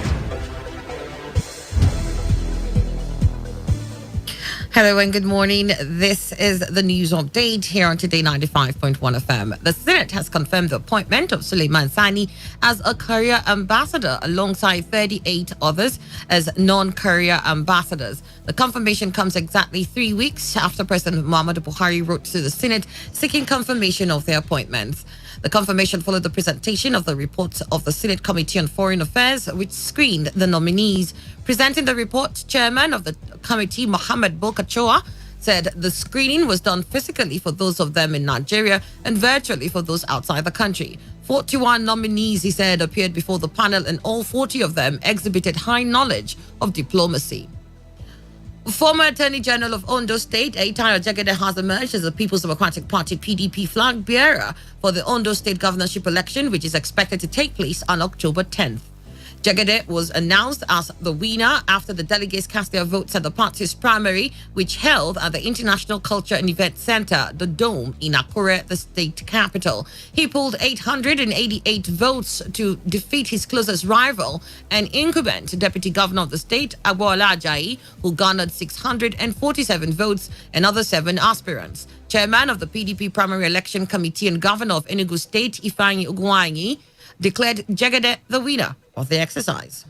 S1: Hello and good morning. This is the news update here on Today 95.1 FM. The Senate has confirmed the appointment of Suleiman Sani as a career ambassador alongside 38 others as non-career ambassadors. The confirmation comes exactly 3 weeks after President Muhammadu Buhari wrote to the Senate seeking confirmation of their appointments. The confirmation followed the presentation of the report of the Senate Committee on Foreign Affairs, which screened the nominees. Presenting the report, Chairman of the committee, Mohammed Bokachoa, said the screening was done physically for those of them in Nigeria and virtually for those outside the country. 41 nominees, he said, appeared before the panel, and all 40 of them exhibited high knowledge of diplomacy. Former Attorney General of Ondo State, Aitayo Jegede, has emerged as the People's Democratic Party PDP flag bearer for the Ondo State governorship election, which is expected to take place on October 10th. Jegede was announced as the winner after the delegates cast their votes at the party's primary, which held at the International Culture and Event Center, the Dome, in Akure, the state capital. He pulled 888 votes to defeat his closest rival and incumbent Deputy Governor of the state, Agbola Ajayi, who garnered 647 votes, and other 7 aspirants. Chairman of the PDP Primary Election Committee and Governor of Enugu State, Ifeanyi Ugwuanyi, declared Jegede the winner of the exercise.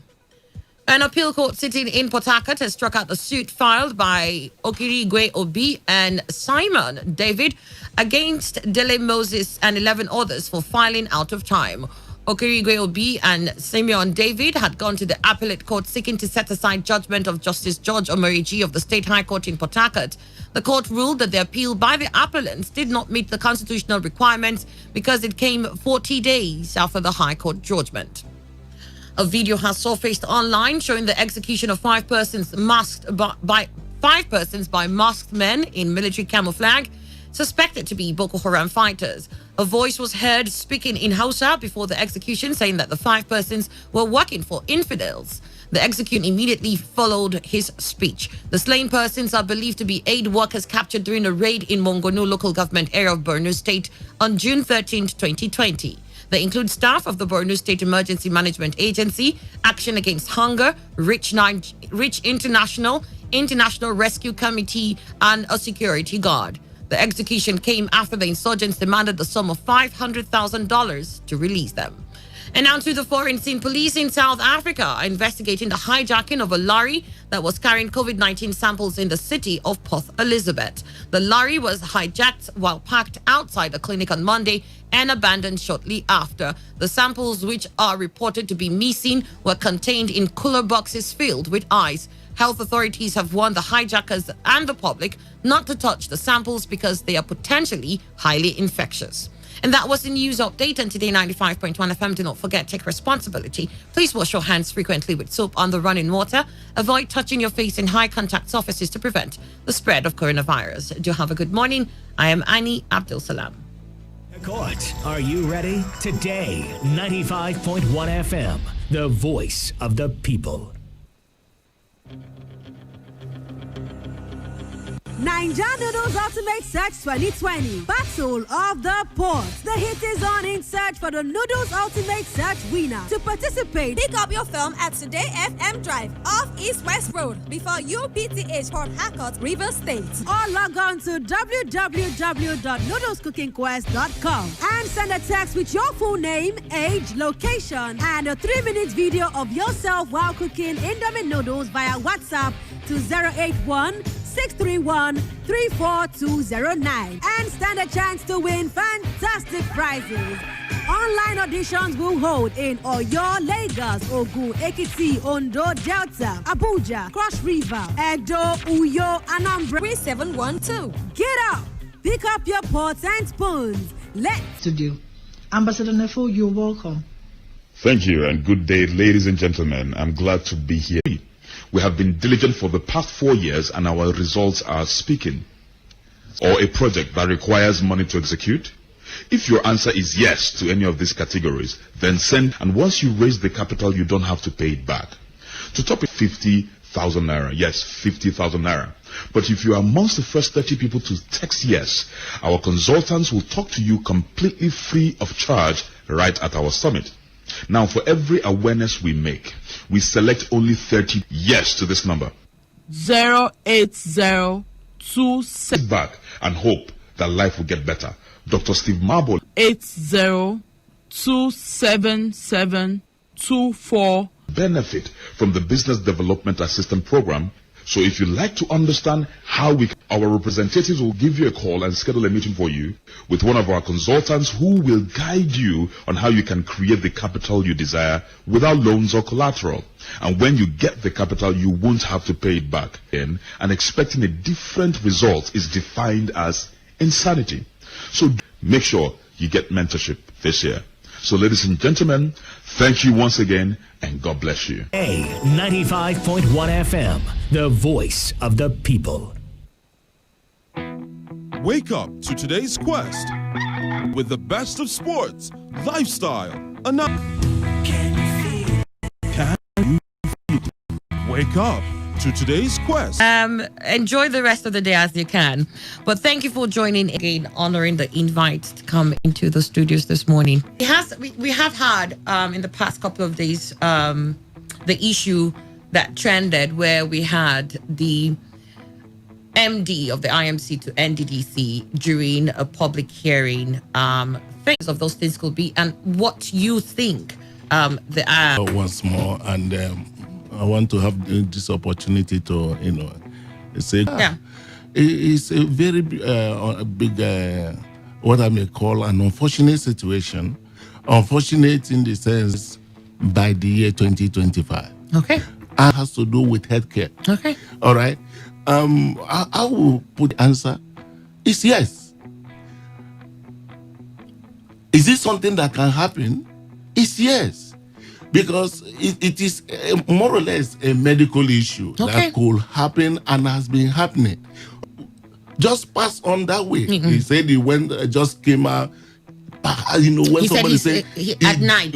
S1: An appeal court sitting in Port Harcourt has struck out the suit filed by Okirigwe Obi and Simon David against Dele Moses and 11 others for filing out of time. Okirigwe Obi and Simeon David had gone to the appellate court seeking to set aside judgment of Justice George Omariji of the State High Court in Port Harcourt. The court ruled that the appeal by the appellants did not meet the constitutional requirements because it came 40 days after the High Court judgment. A video has surfaced online showing the execution of 5 persons by masked men in military camouflage, suspected to be Boko Haram fighters. A voice was heard speaking in Hausa before the execution, saying that the 5 persons were working for infidels. The execution immediately followed his speech. The slain persons are believed to be aid workers captured during a raid in Mongonu local government area of Borno State on June 13, 2020. They include staff of the Borno State Emergency Management Agency, Action Against Hunger, Rich International Rescue Committee, and a security guard. The execution came after the insurgents demanded the sum of $500,000 to release them. And now to the foreign scene. Police in South Africa are investigating the hijacking of a lorry that was carrying COVID-19 samples in the city of Port Elizabeth. The lorry was hijacked while parked outside a clinic on Monday and abandoned shortly after. The samples, which are reported to be missing, were contained in cooler boxes filled with ice. Health authorities have warned the hijackers and the public not to touch the samples because they are potentially highly infectious. And that was the news update on Today 95.1 FM. Do not forget, take responsibility. Please wash your hands frequently with soap on the running water. Avoid touching your face in high contact surfaces to prevent the spread of coronavirus. Do have a good morning. I am Annie Abdul Salam.
S4: Court, are you ready? Today, 95.1 FM, the voice of the people.
S12: Ninja Noodles Ultimate Search 2020. Battle of the Ports. The hit is on in search for the Noodles Ultimate Search winner. To participate, pick up your film at Today FM Drive off East West Road before UPTH Port Harcourt, River State. Or log on to www.noodlescookingquest.com and send a text with your full name, age, location, and a 3-minute video of yourself while cooking Indomie noodles via WhatsApp to 081-631-34209 and stand a chance to win fantastic prizes. Online auditions will hold in Oyo, Lagos, Ogun, Ekiti, Ondo, Delta, Abuja, Cross River, Edo, Uyo, Anambra. 3712. Get up, pick up your pots and spoons. Let's
S13: do. Ambassador Nefo, you're welcome.
S14: Thank you and good day, ladies and gentlemen. I'm glad to be here. We have been diligent for the past 4 years and our results are speaking. Or a project that requires money to execute? If your answer is yes to any of these categories, then send, and once you raise the capital, you don't have to pay it back. To top it, 50,000 naira. Yes, 50,000 naira. But if you are amongst the first 30 people to text yes, our consultants will talk to you completely free of charge right at our summit. Now, for every awareness we make, we select only 30 yes to this number.
S11: 08026
S14: back and hope that life will get better. Dr. Steve Marble.
S11: 80277224.
S14: Benefit from the Business Development Assistant Program. So if you'd like to understand how our representatives will give you a call and schedule a meeting for you with one of our consultants who will guide you on how you can create the capital you desire without loans or collateral. And when you get the capital, you won't have to pay it back in, and expecting a different result is defined as insanity. So make sure you get mentorship this year. So ladies and gentlemen, thank you once again, and God bless you.
S4: 95.1 FM, the voice of the people.
S15: Wake up to today's quest with the best of sports, lifestyle, Can you feel it? Wake up to today's quest.
S1: Enjoy the rest of the day as you can. But thank you for joining again, honoring the invite to come into the studios this morning. We have had in the past couple of days the issue that trended where we had the MD of the IMC to NDDC during a public hearing. Things of those things could be, and what you think
S16: once more, and I want to have this opportunity to, say, it's a very big, what I may call an unfortunate situation. Unfortunate in the sense by the year 2025.
S1: Okay.
S16: It has to do with healthcare.
S1: Okay.
S16: All right. I will put the answer is yes. Is this something that can happen? It's yes. Because it is more or less a medical issue that could happen and has been happening. Just pass on that way. Mm-hmm. He said he just came out. When somebody said
S1: at night,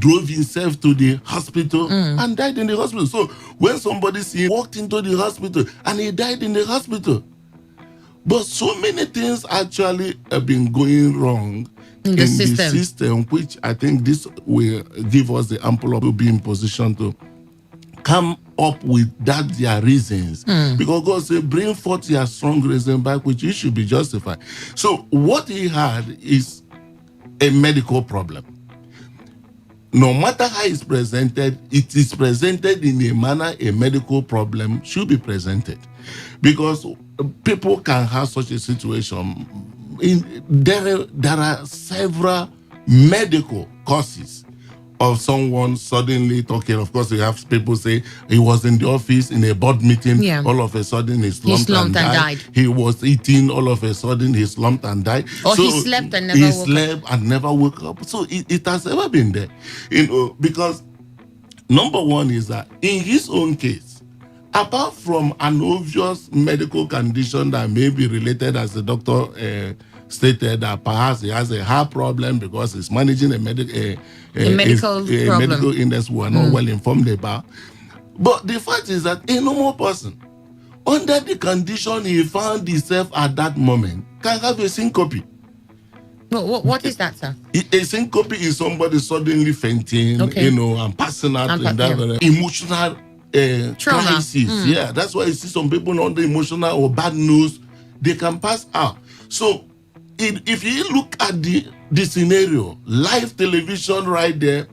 S16: drove himself to the hospital and died in the hospital. So when somebody walked into the hospital and he died in the hospital. But so many things actually have been going wrong in the system, which I think this will give us the ample of to be in position to come up with their reasons. Because God said, bring forth your strong reason by which you should be justified. So what he had is a medical problem. No matter how it's presented, it is presented in a manner a medical problem should be presented. Because people can have such a situation. There are several medical causes of someone suddenly talking. Of course, you have people say he was in the office in a board meeting. Yeah. All of a sudden, he slumped and died. He was eating. All of a sudden, he slumped and died.
S1: Or he slept and never woke
S16: up. So it has ever been there. Because number one is that in his own case, apart from an obvious medical condition that may be related, as the doctor stated, that perhaps he has a heart problem because he's managing a medical illness we are not well informed about. But the fact is that a normal person, under the condition he found himself at that moment, can have a syncope.
S1: What is that, sir?
S16: A syncope is somebody suddenly fainting, and passing out in that emotional crisis. Yeah, that's why you see some people under emotional or bad news, they can pass out. So if you look at the scenario, live television right there,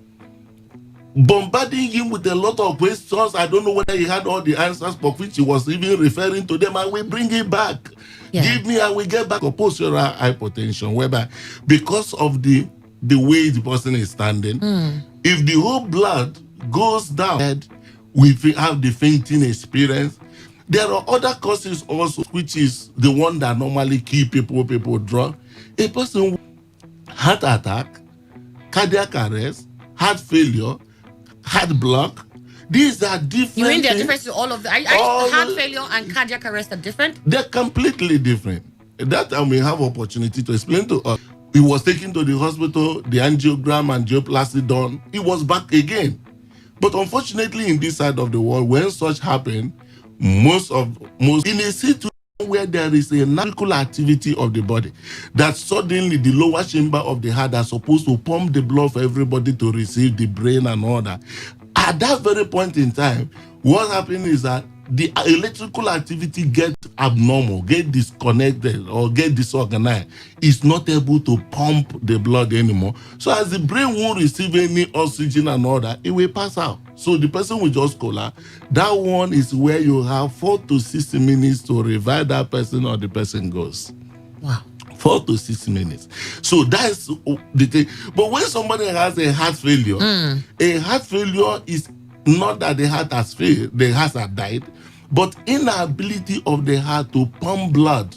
S16: bombarding him with a lot of questions. I don't know whether he had all the answers, but which he was even referring to them. I will bring it back. Yeah. Give me, I will get back. Postural hypotension, whereby because of the way the person is standing, if the whole blood goes down, we have the fainting experience. There are other causes also, which is the one that normally kill people draw. A person with heart attack, cardiac arrest, heart failure, heart block. These are different.
S1: You mean there are differences to all of them? Heart failure and cardiac arrest are different?
S16: They're completely different. That I may have opportunity to explain to us. He was taken to the hospital, the angiogram, angioplasty done. He was back again. But unfortunately, in this side of the world, when such happen, most in a situation where there is a natural activity of the body, that suddenly the lower chamber of the heart are supposed to pump the blood for everybody to receive the brain and all that. At that very point in time, what happens is that the electrical activity gets abnormal, get disconnected or get disorganized. It's not able to pump the blood anymore. So as the brain won't receive any oxygen and all that, it will pass out. So the person will just collapse. That one is where you have 4 to 6 minutes to revive that person or the person goes.
S1: Wow.
S16: 4 to 6 minutes. So that's the thing. But when somebody has a heart failure, a heart failure is not that the heart has failed, the heart has died, but inability of the heart to pump blood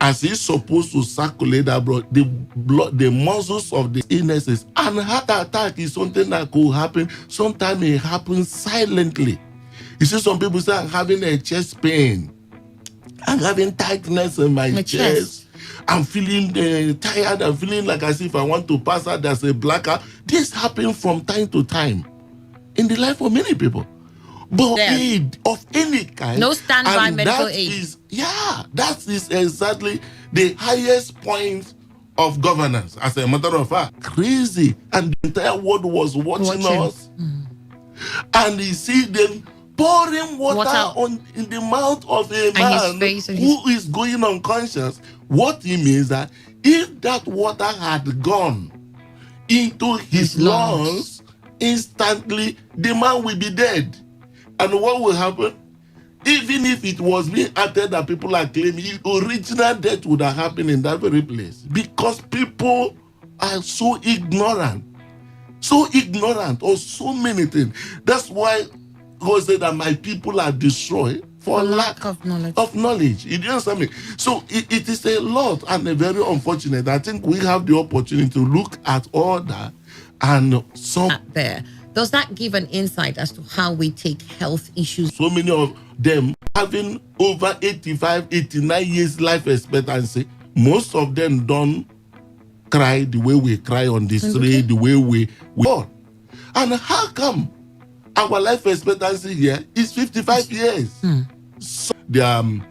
S16: as it's supposed to circulate that blood, the muscles of the illnesses. And heart attack is something that could happen. Sometimes it happens silently. You see, some people say, I'm having a chest pain. I'm having tightness in my chest. I'm feeling tired. I'm feeling like as if I want to pass out. There's a blackout. This happens from time to time in the life of many people. But aid of any kind.
S1: No standby medical aid.
S16: That is exactly the highest point of governance. As a matter of fact, crazy. And the entire world was watching us. And you see them pouring water in the mouth of a man who is going unconscious. What it means that if that water had gone into his lungs, instantly the man will be dead. And what will happen? Even if it was being acted that people are claiming, original death would have happened in that very place. Because people are so ignorant of so many things. That's why God said that my people are destroyed for lack of knowledge. You understand me? So it is a lot and a very unfortunate. I think we have the opportunity to look at all that and some
S1: there. Does that give an insight as to how we take health issues?
S16: So many of them having over 85, 89 years life expectancy. Most of them don't cry the way we cry on the street, the way we And how come our life expectancy here is 55 years? So the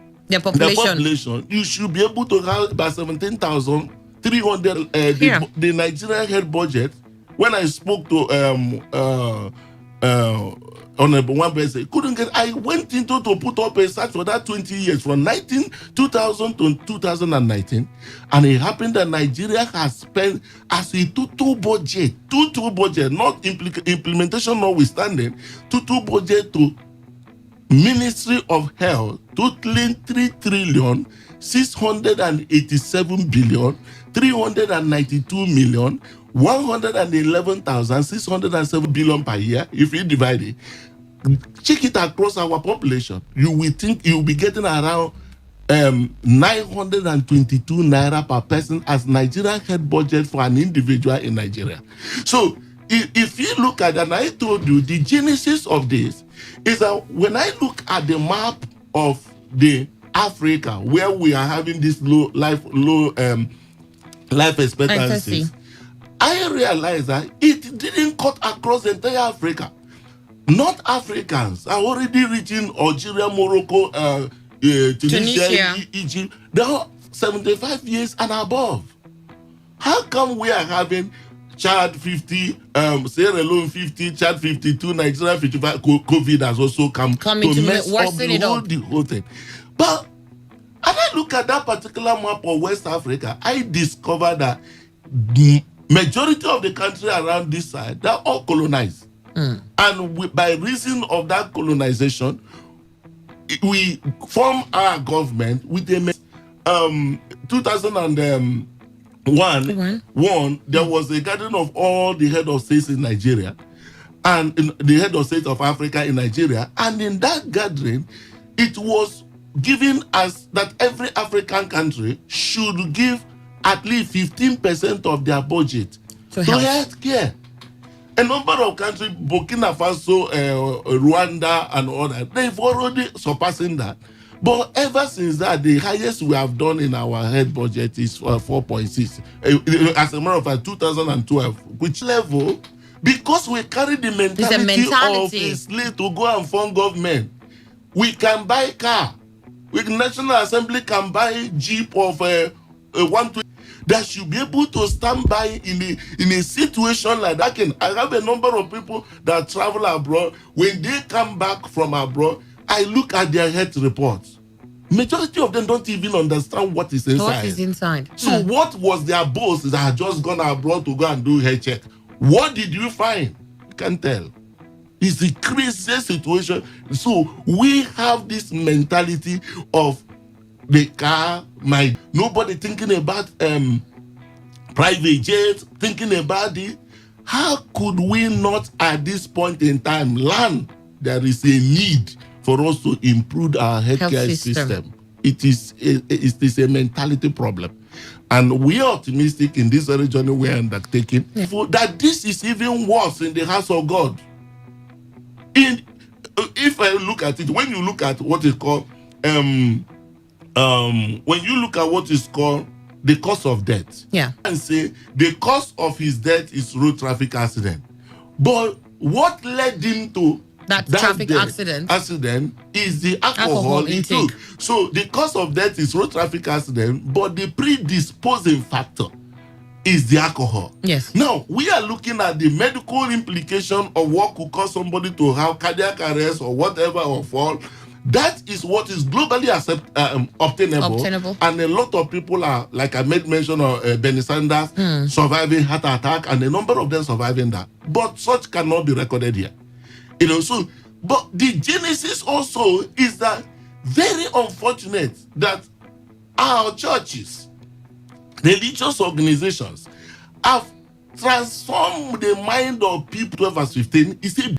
S16: population, you should be able to have about 17,300. The Nigerian health budget. When I spoke to Honorable one person, couldn't get. I went into to put up a search for that 20 years from 2000 to 2019, and it happened that Nigeria has spent as a total budget, not implementation notwithstanding, total budget to Ministry of Health totaling 3,682,392,111,607 billion per year. If you divide it, check it across our population, you will think you will be getting around 922 naira per person as Nigerian health budget for an individual in Nigeria. So if you look at that, and I told you the genesis of this is that when I look at the map of the Africa where we are having this low life expectancy, I realized that it didn't cut across the entire Africa. North Africans are already reaching Algeria, Morocco, Tunisia, Egypt. They are 75 years and above. How come we are having Chad 50, Sierra Leone 50, Chad 52, Nigeria 55? COVID has also come to mess up the whole thing. But and I look at that particular map of West Africa, I discovered that the majority of the country around this side, they're all colonized. And by reason of that colonization, we form our government with a 2001. There was a gathering of all the head of states in Nigeria and the head of state of Africa in Nigeria. And in that gathering, it was given as that every African country should give at least 15% of their budget to health care. A number of countries, Burkina Faso, Rwanda, and all that, they've already surpassing that. But ever since that, the highest we have done in our health budget is 4.6. As a matter of fact, 2012, which level? Because we carry the mentality of a slave to go and form government. We can buy car With National Assembly can buy Jeep of 120. That should be able to stand by in a situation like that. I have a number of people that travel abroad. When they come back from abroad, I look at their health reports. Majority of them don't even understand what is inside.
S1: What is inside?
S16: So what was their boss that had just gone abroad to go and do health check? What did you find? You can't tell. It's a crazy situation. So we have this mentality of the car, nobody thinking about private jets, thinking about it. How could we not at this point in time learn there is a need for us to improve our healthcare system? It is a mentality problem. And we are optimistic in this very journey we are undertaking that this is even worse in the house of God. If I look at it, when you look at what is called when you look at what is called the cause of death, and say the cause of his death is road traffic accident, but what led him to that traffic accident is the alcohol he took. So the cause of death is road traffic accident, but the predisposing factor is the alcohol.
S1: Yes.
S16: Now we are looking at the medical implication of what could cause somebody to have cardiac arrest or whatever or fall. That is what is globally obtainable. And a lot of people are, like I made mention of Bernie Sanders, surviving heart attack, and a number of them surviving that. But such cannot be recorded here. So, but the genesis also is that very unfortunate that our churches, religious organizations, have transformed the mind of people. 12 verse 15, he said,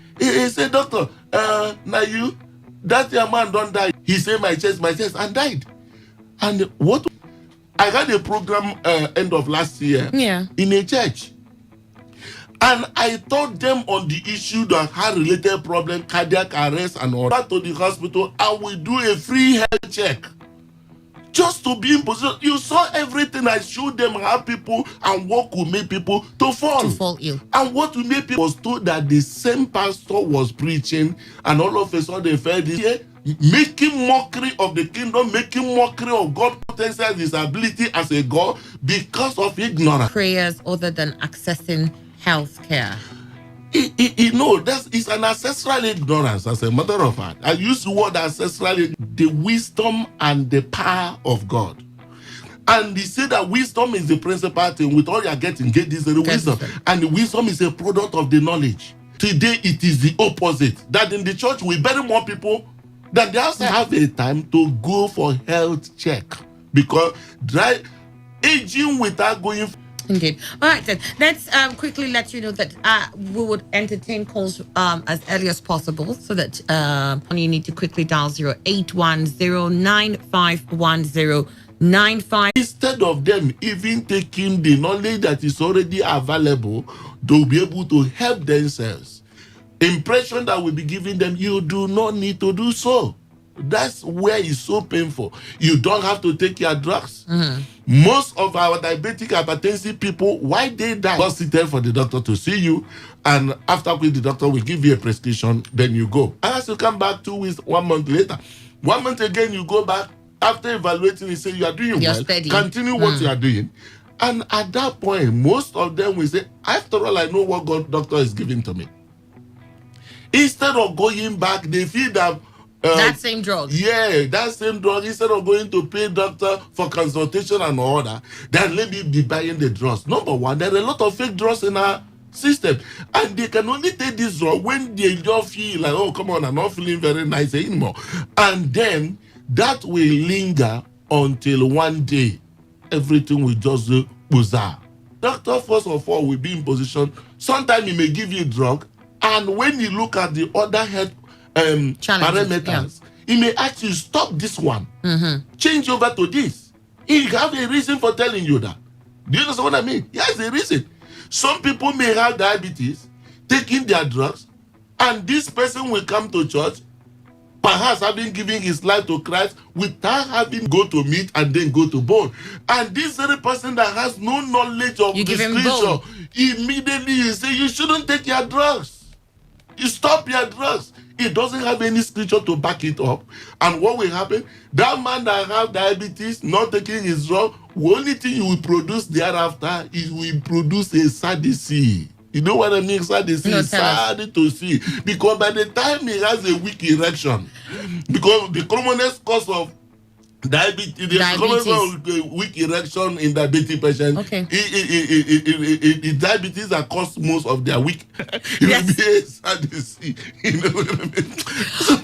S16: doctor, now you, that young man don't die. He said, my chest, and died. And what? I had a program end of last year in a church. And I taught them on the issue that had related problem, cardiac arrest and all. Back to the hospital, I will do a free health check. Just to be in position. You saw everything. I showed them how people and what could make people to fall
S1: ill.
S16: And what would make people was told that the same pastor was preaching, and all of a sudden they felt this here, making mockery of the kingdom, making mockery of God's potential, his ability as a God because of ignorance.
S1: Prayers other than accessing health care.
S16: It's an ancestral ignorance, as a matter of fact. I use the word ancestral, the wisdom and the power of God. And they say that wisdom is the principal thing. With all you are getting, get this wisdom. And the wisdom is a product of the knowledge. Today, it is the opposite. That in the church, we bury more people than they also have a time to go for health check. Because aging without going.
S1: Indeed. All right, then. Let's quickly let you know that we would entertain calls as early as possible, so that you need to quickly dial 0810-9510-95.
S16: Instead of them even taking the knowledge that is already available to be able to help themselves, impression that will be given them, you do not need to do so. That's where it's so painful. You don't have to take your drugs. Most of our diabetic hypertensive people, why they die? Just sit there for the doctor to see you, and after the doctor will give you a prescription, then you go. And as you come back 2 weeks, 1 month later, 1 month again, you go back. After evaluating, he say you are doing well.
S1: Steady.
S16: Continue what you are doing. And at that point, most of them will say, after all, I know what God doctor is giving to me. Instead of going back, they feel that
S1: that same drug.
S16: Yeah, that same drug. Instead of going to pay doctor for consultation and all that, then let me be buying the drugs. Number one, there are a lot of fake drugs in our system, and they can only take this drug when they just feel like, oh, come on, I'm not feeling very nice anymore. And then that will linger until one day everything will just go bizarre. Doctor, first of all, will be in position. Sometimes he may give you drug, and when you look at the other health parameters, he may actually stop this one, change over to this. He have a reason for telling you that. Do you understand what I mean? He has a reason. Some people may have diabetes, taking their drugs, and this person will come to church, perhaps having given his life to Christ, without having go to meat and then go to bone. And this very person that has no knowledge of the scripture, immediately you say, you shouldn't take your drugs. You stop your drugs. It doesn't have any scripture to back it up. And what will happen? That man that have diabetes, not taking his drug, the only thing he will produce thereafter is will produce a sadness. You know what I mean? Sadness is sad to see. Because by the time he has a weak erection, because the commonest cause of diabetes. Weak erection in diabetic patients.
S1: Okay.
S16: Diabetes that cause most of their weak. Yes. You know what I mean?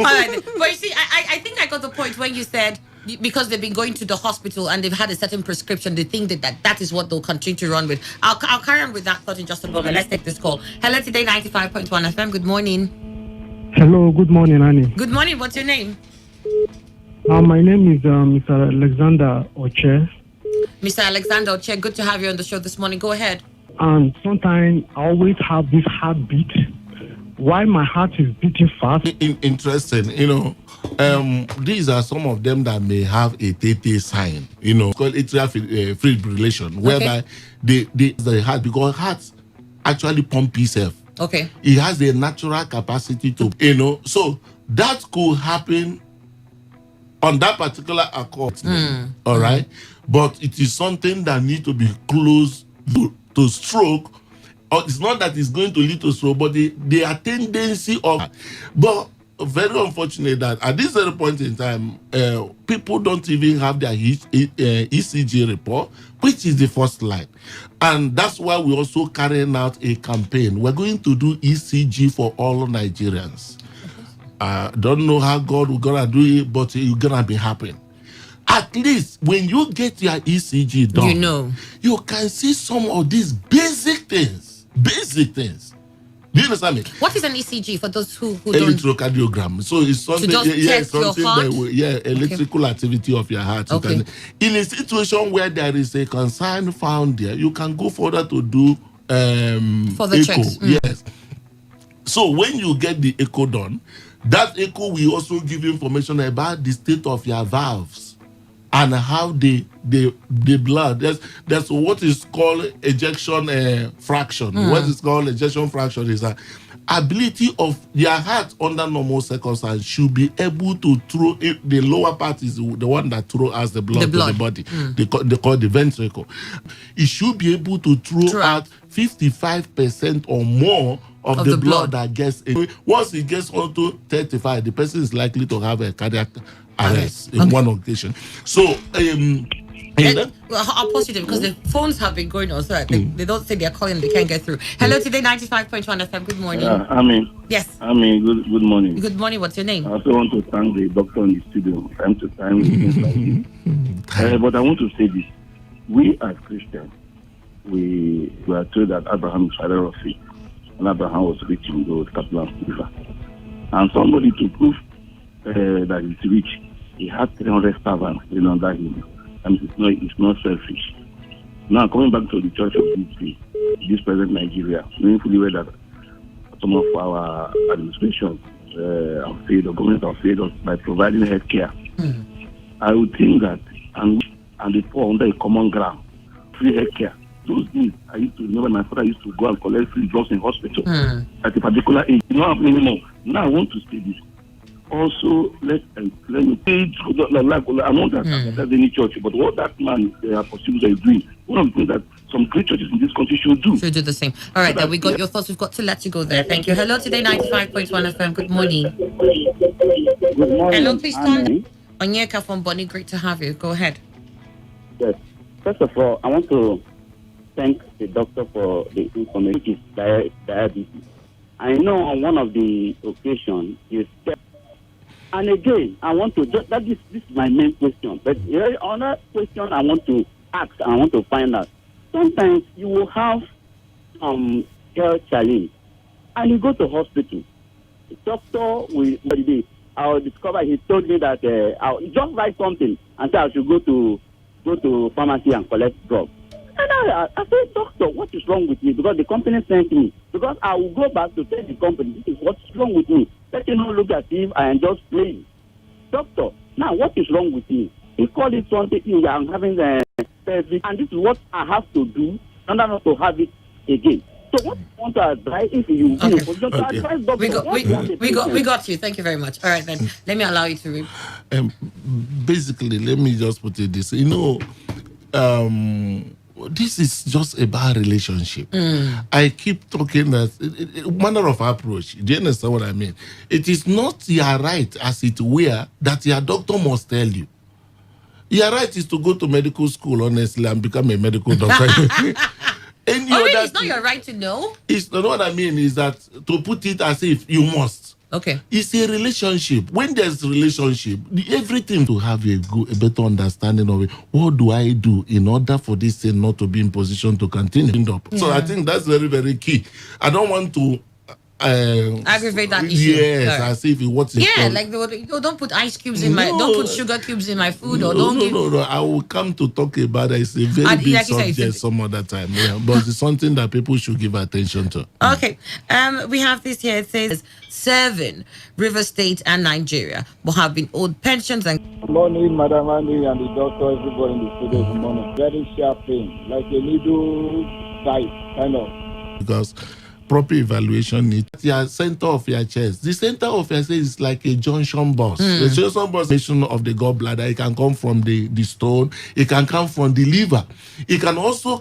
S1: All right. But you see, I think I got the point when you said because they've been going to the hospital and they've had a certain prescription, they think that is what they'll continue to run with. I'll carry on with that thought in just a moment. Let's take this call. Hello, Today 95.1 FM. Good morning.
S17: Hello, good morning, Annie.
S1: Good morning. What's your name?
S17: My name is Mr. Alexander Oche.
S1: Mr. Alexander Oche, good to have you on the show this morning. Go ahead.
S17: And sometimes I always have this heartbeat. Why my heart is beating fast?
S16: Interesting, you know. These are some of them that may have a TT sign, you know, called atrial fibrillation, whereby the heart, because heart actually pump itself.
S1: Okay.
S16: It has a natural capacity to, you know, so that could happen on that particular accord, all right? But it is something that needs to be close to stroke. Or it's not that it's going to lead to stroke, but the tendency of... But very unfortunate that at this very point in time, people don't even have their ECG report, which is the first line. And that's why we're also carrying out a campaign. We're going to do ECG for all Nigerians. Don't know how God will gonna do it, but it's gonna be happening. At least when you get your ECG done,
S1: you know,
S16: you can see some of these basic things. Do you understand me?
S1: What is an ECG for those who don't?
S16: Electrocardiogram. So it's something, something that electrical activity of your heart.
S1: Okay.
S16: In a situation where there is a concern found there, you can go further to do
S1: for the
S16: echo.
S1: checks.
S16: Yes. So when you get the echo done, that echo will also give information about the state of your valves and how the blood. That's what is called ejection fraction. What is called ejection fraction is that ability of your heart under normal circumstances should be able to throw it. The lower part is the one that throws as the blood to the body. They call the ventricle. It should be able to throw out 55% or more of the blood that gets in. Once it gets onto 35, the person is likely to have a cardiac arrest in one occasion. So,
S1: I'll pause you there because the phones have been going on, so they don't say they're calling, they can't get through. Hello, Today 95.1 FM. Good morning. Yes.
S18: Good morning.
S1: Good morning. What's your name?
S18: I also want to thank the doctor in the studio. Time to time, things like this. But I want to say this: we as Christians, we were told that Abraham is father of faith. And Abraham was rich in gold, cattle, and silver. And somebody to prove that he's rich, he had 300 servants under him. And it's not selfish. Now, coming back to the church of this present Nigeria, knowing fully well that some of our administration have failed, or government have failed us by providing health care. I would think that, and the poor under a common ground, free health care. Those days, I used to remember my father used to go and collect free drugs in hospital at a particular age. It's not happening anymore. Now I want to say this. Also, let me say, I know that there's any church, but what that man Apostle is doing, one of the things that some great churches in this country should do.
S1: Should do the same. All right, then we got your thoughts. We've got to let you go there. Thank you. Hello, Today 95.1 FM. Good morning.
S19: Good morning.
S1: Hello, please come. Onyeka from Bonnie, great to have you. Go ahead.
S19: Yes. First of all, I want to thank the doctor for the information, which is diabetes. I know on one of the occasions you said, and again, I want to, this is my main question, but another question I want to ask, I want to find out. Sometimes you will have some health challenge, and you go to hospital. The doctor I'll discover he told me that I'll just write something and say I should go to pharmacy and collect drugs. And I said, doctor, what is wrong with me? Because the company sent me. Because I will go back to tell the company, this is what's wrong with me. Let you not look as if I am just playing. Doctor, now what is wrong with me? He called it something, I'm having a and this is what I have to do in order not to have it again. So what you want to advise if you be in a position to advise doctors?
S1: We got you. Thank you very much. All right, then let me allow you to read.
S16: Basically, let me just put it this. This is just a bad relationship. I keep talking that manner of approach. Do you understand what I mean? It is not your right, as it were, that your doctor must tell you. Your right is to go to medical school, honestly, and become a medical doctor.
S1: It's not your right to know?
S16: It's not what I mean is that to put it as if you must.
S1: Okay.
S16: It's a relationship. When there's a relationship, everything to have a better understanding of it. What do I do in order for this thing not to be in position to continue? So I think that's very, very key. I don't want to
S1: aggravate that issue.
S16: Yes, as if it was
S1: don't put ice cubes in my, don't put sugar cubes in my food, or don't give.
S16: No. I will come to talk about it. It's a very big subject some other time. Yeah, but it's something that people should give attention to.
S1: Okay, we have this here. It says 7 River State and Nigeria will have been owed pensions and.
S20: Good morning, Madam Andy and the doctor, everybody in the studio. Good morning. Very sharp pain, like a needle size, kind of.
S16: Because proper evaluation is at the center of your chest. The center of your chest is like a junction box. The junction box of the gallbladder. It can come from the stone. It can come from the liver. It can also